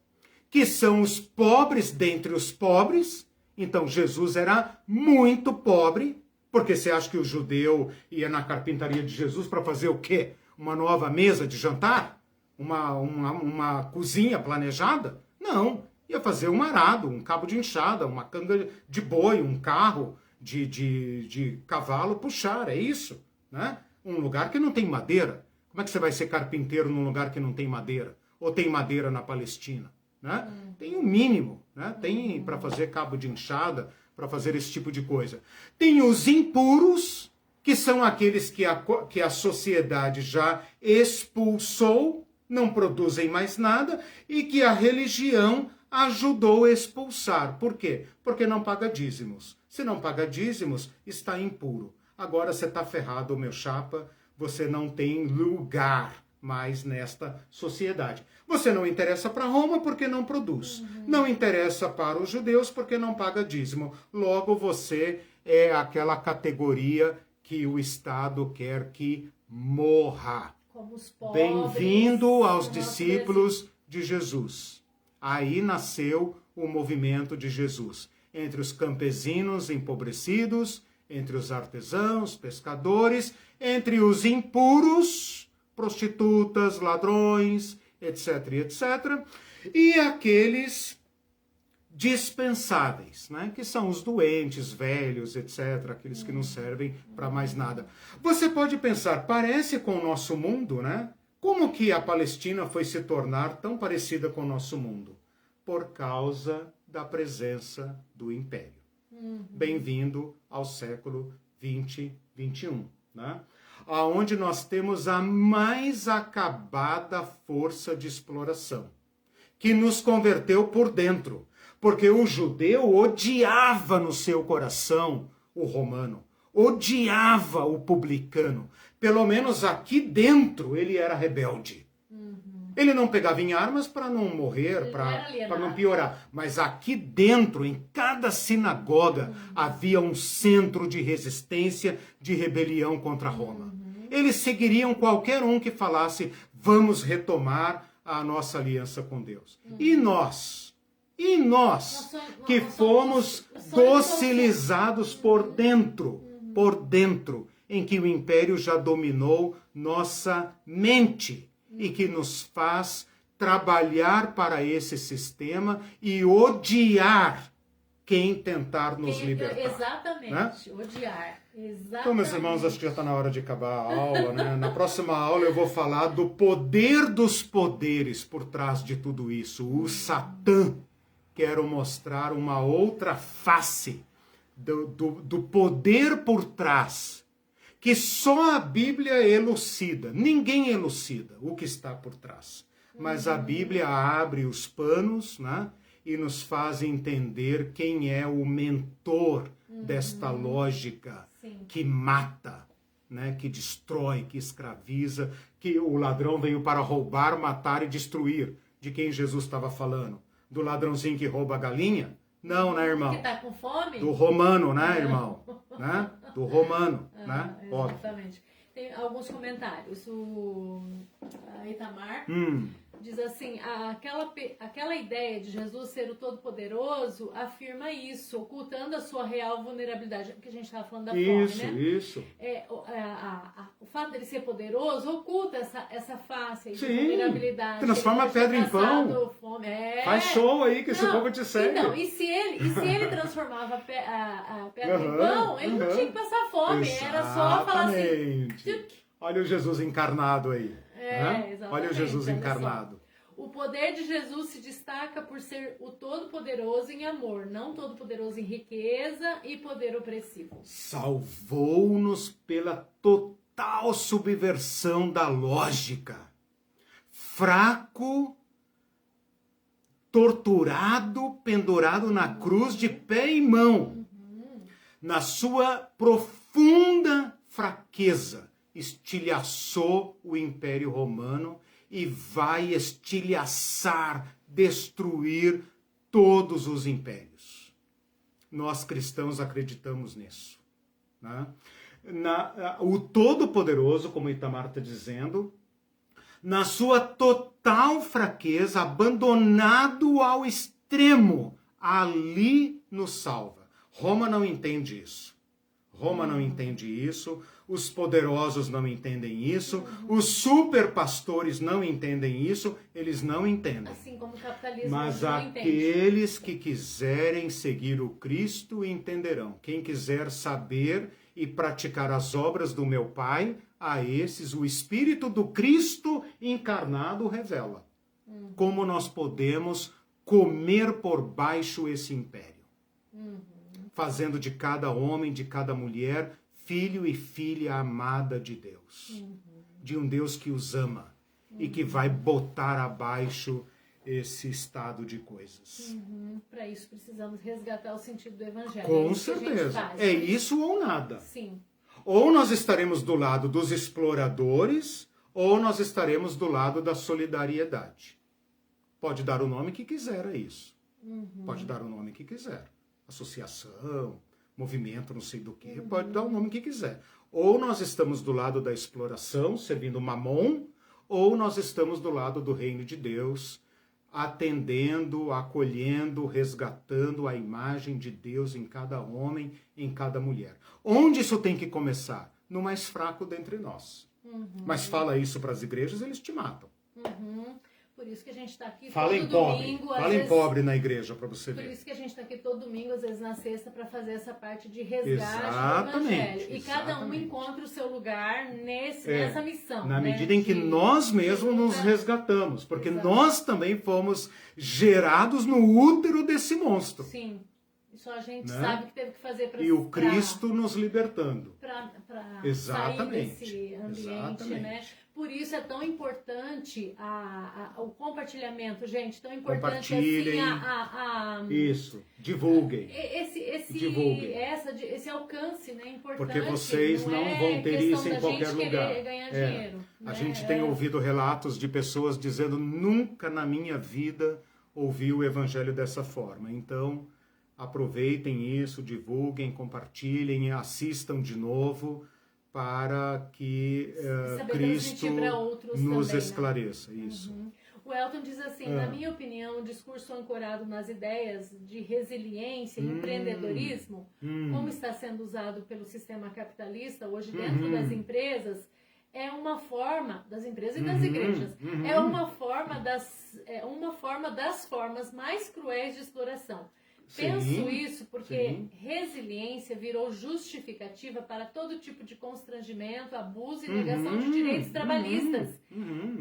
que são os pobres dentre os pobres. Então Jesus era muito pobre, porque você acha que o judeu ia na carpintaria de Jesus para fazer o quê? Uma nova mesa de jantar? Uma cozinha planejada? Não, ia fazer um arado, um cabo de enxada, uma canga de boi, um carro de cavalo puxar, é isso, né? Um lugar que não tem madeira. Como é que você vai ser carpinteiro num lugar que não tem madeira? Ou tem madeira na Palestina? Né? Tem o mínimo, né? Tem para fazer cabo de enxada, para fazer esse tipo de coisa. Tem os impuros, que são aqueles que a sociedade já expulsou, não produzem mais nada, e que a religião ajudou a expulsar. Por quê? Porque não paga dízimos. Se não paga dízimos, está impuro. Agora você está ferrado, meu chapa, você não tem lugar mais nesta sociedade. Você não interessa para Roma porque não produz. Não interessa para os judeus porque não paga dízimo. Logo, você é aquela categoria que o Estado quer que morra. Como os pobres. Bem-vindo aos discípulos de Jesus. Aí nasceu o movimento de Jesus. Entre os campesinos empobrecidos, entre os artesãos, pescadores, entre os impuros, prostitutas, ladrões, etc, etc, e aqueles dispensáveis, né? Que são os doentes, velhos, etc, aqueles que não servem para mais nada. Você pode pensar, parece com o nosso mundo, né? Como que a Palestina foi se tornar tão parecida com o nosso mundo? Por causa da presença do Império. Bem-vindo ao século 20, 21, né? Onde nós temos a mais acabada força de exploração, que nos converteu por dentro, porque o judeu odiava no seu coração o romano, odiava o publicano, pelo menos aqui dentro ele era rebelde. Ele não pegava em armas para não morrer, para não piorar. Mas aqui dentro, em cada sinagoga, havia um centro de resistência, de rebelião contra Roma. Eles seguiriam qualquer um que falasse, vamos retomar a nossa aliança com Deus. E nós que fomos docilizados por dentro, em que o império já dominou nossa mente, e que nos faz trabalhar para esse sistema e odiar quem tentar nos libertar. Exatamente, né? Odiar. Exatamente. Então, meus irmãos, acho que já está na hora de acabar a aula, né? Na próxima aula eu vou falar do poder dos poderes por trás de tudo isso. O Satã. Quero mostrar uma outra face do poder por trás, que só a Bíblia elucida. Ninguém elucida o que está por trás. Mas a Bíblia abre os panos, né? E nos faz entender quem é o mentor desta lógica que mata, né? Que destrói, que escraviza, que o ladrão veio para roubar, matar e destruir. De quem Jesus estava falando? Do ladrãozinho que rouba a galinha? Não, né, irmão? Que está com fome? Do romano, né, irmão? Né? Do romano, né? Exatamente. Tem alguns comentários. O Itamar diz assim, aquela ideia de Jesus ser o Todo-Poderoso afirma isso, ocultando a sua real vulnerabilidade, que a gente estava falando da fome, né? Isso. O fato dele ser poderoso oculta essa face aí de vulnerabilidade. Transforma a pedra em pão. Fome. Faz show aí que esse povo te segue. Então, e se ele transformava a pedra em pão, ele não tinha que passar fome. Exatamente. Era só falar assim... Olha o Jesus encarnado aí. Olha o Jesus encarnado. O poder de Jesus se destaca por ser o Todo-Poderoso em amor, não Todo-Poderoso em riqueza e poder opressivo. Salvou-nos pela total subversão da lógica. Fraco, torturado, pendurado na cruz de pé e mão. Na sua profunda fraqueza, estilhaçou o Império Romano e vai estilhaçar, destruir todos os impérios. Nós cristãos acreditamos nisso. Né? O Todo-Poderoso, como Itamar está dizendo, na sua total fraqueza, abandonado ao extremo, ali nos salva. Roma não entende isso. Roma não entende isso, os poderosos não entendem isso, os superpastores não entendem isso, eles não entendem. Assim como o capitalismo Mas não aqueles que quiserem seguir o Cristo entenderão. Quem quiser saber e praticar as obras do meu Pai, a esses o Espírito do Cristo encarnado revela. Como nós podemos comer por baixo esse império. Fazendo de cada homem, de cada mulher, filho e filha amada de Deus. De um Deus que os ama e que vai botar abaixo esse estado de coisas. Para isso precisamos resgatar o sentido do Evangelho. Com certeza. É isso ou nada. Sim. Ou nós estaremos do lado dos exploradores, ou nós estaremos do lado da solidariedade. Pode dar o nome que quiser a isso. Pode dar o nome que quiser. Associação, movimento, não sei do que, pode dar o nome que quiser. Ou nós estamos do lado da exploração, servindo Mamon, ou nós estamos do lado do reino de Deus, atendendo, acolhendo, resgatando a imagem de Deus em cada homem, em cada mulher. Onde isso tem que começar? No mais fraco dentre nós. Mas fala isso para as igrejas, eles te matam. Por isso que a gente está aqui todo domingo. Fala em pobre na igreja para você ver. Por isso que a gente está aqui todo domingo, às vezes na sexta, para fazer essa parte de resgate do Evangelho. E cada um encontra o seu lugar nessa missão. Na medida em que nós mesmos nos resgatamos. Porque nós também fomos gerados no útero desse monstro. Sim. Só a gente sabe que teve que fazer para... E o Cristo nos libertando. Para sair desse ambiente, né? Por isso é tão importante o compartilhamento, gente. Tão importante assim Isso, divulguem. Esse alcance, né? Importante. Porque vocês não vão ter isso em qualquer lugar. Ganhar dinheiro, A gente tem ouvido relatos de pessoas dizendo: nunca na minha vida ouvi o Evangelho dessa forma. Então, aproveitem isso, divulguem, compartilhem, assistam de novo, para que Cristo nos também, esclareça. Isso. O Elton diz assim, na minha opinião, o discurso ancorado nas ideias de resiliência e empreendedorismo, como está sendo usado pelo sistema capitalista hoje dentro das empresas, é uma forma das empresas e das igrejas, é uma forma das formas mais cruéis de exploração. Penso isso porque resiliência virou justificativa para todo tipo de constrangimento, abuso e negação de direitos trabalhistas.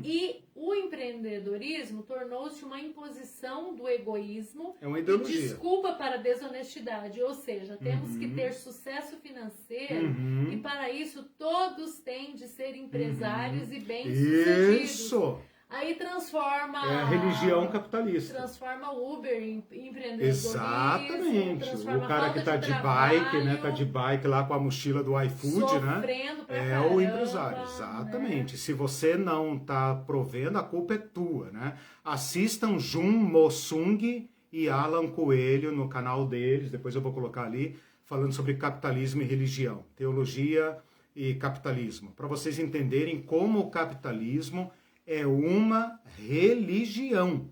E o empreendedorismo tornou-se uma imposição do egoísmo e desculpa para a desonestidade. Ou seja, temos que ter sucesso financeiro e para isso todos têm de ser empresários e bem-sucedidos. Isso! Aí transforma... É a religião capitalista. Transforma o Uber em empreendedorismo. Exatamente. O cara que tá de bike, né? Tá de bike lá com a mochila do iFood, né? Sofrendo pra caramba, o empresário. Exatamente. Né? Se você não tá provendo, a culpa é tua, né? Assistam Jun Mo-sung e Alan Coelho no canal deles. Depois eu vou colocar ali, falando sobre capitalismo e religião. Teologia e capitalismo. Para vocês entenderem como o capitalismo é uma religião.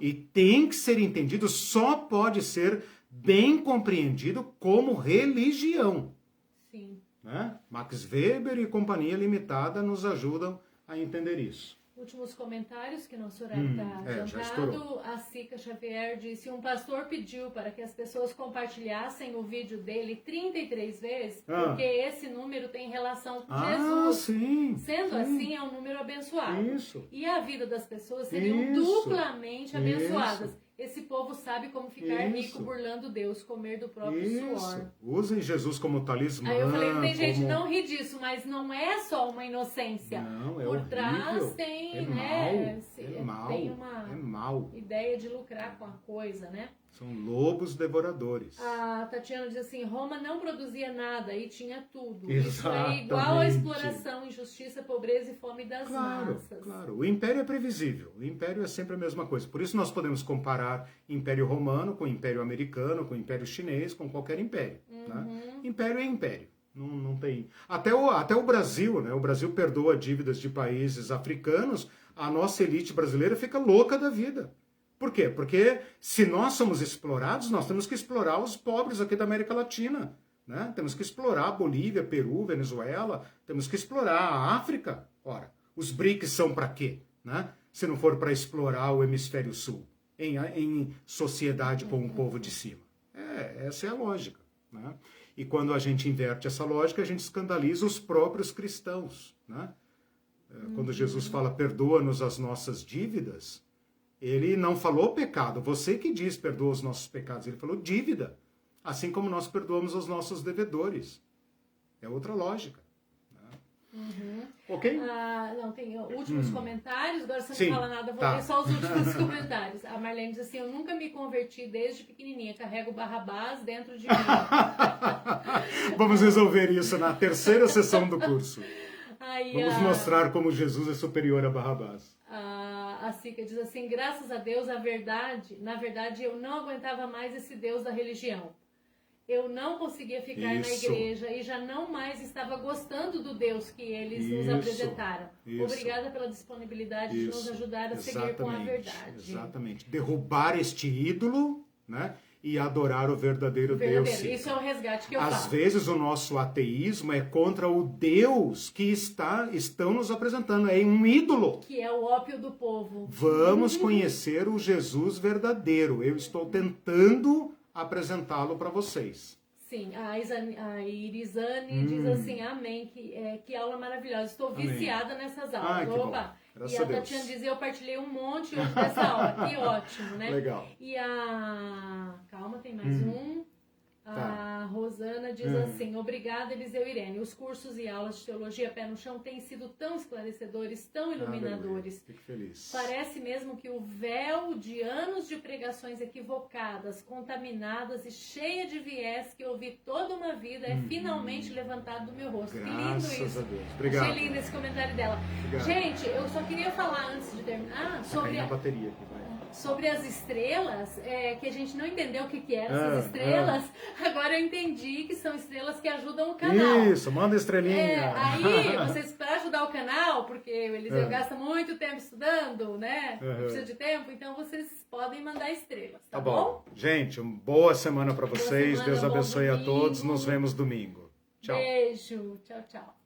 E tem que ser entendido, só pode ser bem compreendido como religião. Sim. Né? Max Weber e Companhia Limitada nos ajudam a entender isso. Últimos comentários, que nosso horário está adiantado. A Cica Xavier disse: um pastor pediu para que as pessoas compartilhassem o vídeo dele 33 vezes, porque esse número tem relação com Jesus. Sim, Sendo assim, é um número abençoado. Isso. E a vida das pessoas seriam duplamente abençoadas. Esse povo sabe como ficar rico burlando Deus, comer do próprio suor. Usem Jesus como talismã. Aí eu falei, tem gente, não ri disso, mas não é só uma inocência. Não, é Por horrível. trás tem, tem uma ideia de lucrar com a coisa, né? São lobos devoradores. A Tatiana diz assim, Roma não produzia nada e tinha tudo. Exatamente. Isso é igual à exploração, injustiça, pobreza e fome das massas. Claro, o império é previsível. O império é sempre a mesma coisa. Por isso nós podemos comparar Império Romano com Império Americano, com Império Chinês, com qualquer império. Né? Império é império. Não tem. Até o Brasil, né? O Brasil perdoa dívidas de países africanos, a nossa elite brasileira fica louca da vida. Por quê? Porque se nós somos explorados, nós temos que explorar os pobres aqui da América Latina. Né? Temos que explorar a Bolívia, Peru, Venezuela, temos que explorar a África. Ora, os BRICS são para quê? Né? Se não for para explorar o hemisfério sul, em sociedade com o povo de cima. Essa é a lógica. Né? E quando a gente inverte essa lógica, a gente escandaliza os próprios cristãos. Né? Quando Jesus fala, perdoa-nos as nossas dívidas, ele não falou pecado. Você que diz, perdoa os nossos pecados. Ele falou dívida. Assim como nós perdoamos os nossos devedores. É outra lógica. Né? Ok? Não, tem últimos comentários. Agora você não fala nada, vou ler só os últimos comentários. A Marlene diz assim, eu nunca me converti desde pequenininha. Carrego Barrabás dentro de mim. Vamos resolver isso na terceira sessão do curso. Aí, vamos mostrar como Jesus é superior a Barrabás. A Sica diz assim, graças a Deus, na verdade, eu não aguentava mais esse Deus da religião. Eu não conseguia ficar na igreja e já não mais estava gostando do Deus que eles nos apresentaram. Obrigada pela disponibilidade de nos ajudar a seguir com a verdade. Exatamente. Derrubar este ídolo, né? E adorar o verdadeiro Deus. Sim. Isso é o resgate que eu faço. Às vezes o nosso ateísmo é contra o Deus que estão nos apresentando. É um ídolo. Que é o ópio do povo. Vamos conhecer o Jesus verdadeiro. Eu estou tentando apresentá-lo para vocês. Sim, a Irisane diz assim, amém, que aula maravilhosa. Estou viciada nessas aulas. Opa! E a Tatiana diz, eu partilhei um monte hoje dessa aula. Que ótimo, né? Legal. E calma, tem mais um. A Rosana diz assim, obrigada, Eliseu e Irene. Os cursos e aulas de teologia pé no chão têm sido tão esclarecedores, tão iluminadores. Fico feliz. Parece mesmo que o véu de anos de pregações equivocadas, contaminadas e cheia de viés que ouvi toda uma vida é finalmente levantado do meu rosto. Graças que lindo isso. A Deus. Obrigado. Achei lindo esse comentário dela. Obrigado. Gente, eu só queria falar antes de terminar sobre a bateria aqui, vai. Sobre as estrelas, que a gente não entendeu o que eram essas estrelas. Agora eu entendi que são estrelas que ajudam o canal. Isso, manda estrelinha. Aí, vocês, para ajudar o canal, porque o Eliseu gasta muito tempo estudando, né? Precisa de tempo, então vocês podem mandar estrelas, tá bom? Gente, uma boa semana para vocês. Deus abençoe a todos. Nos vemos domingo. Tchau. Beijo. Tchau, tchau.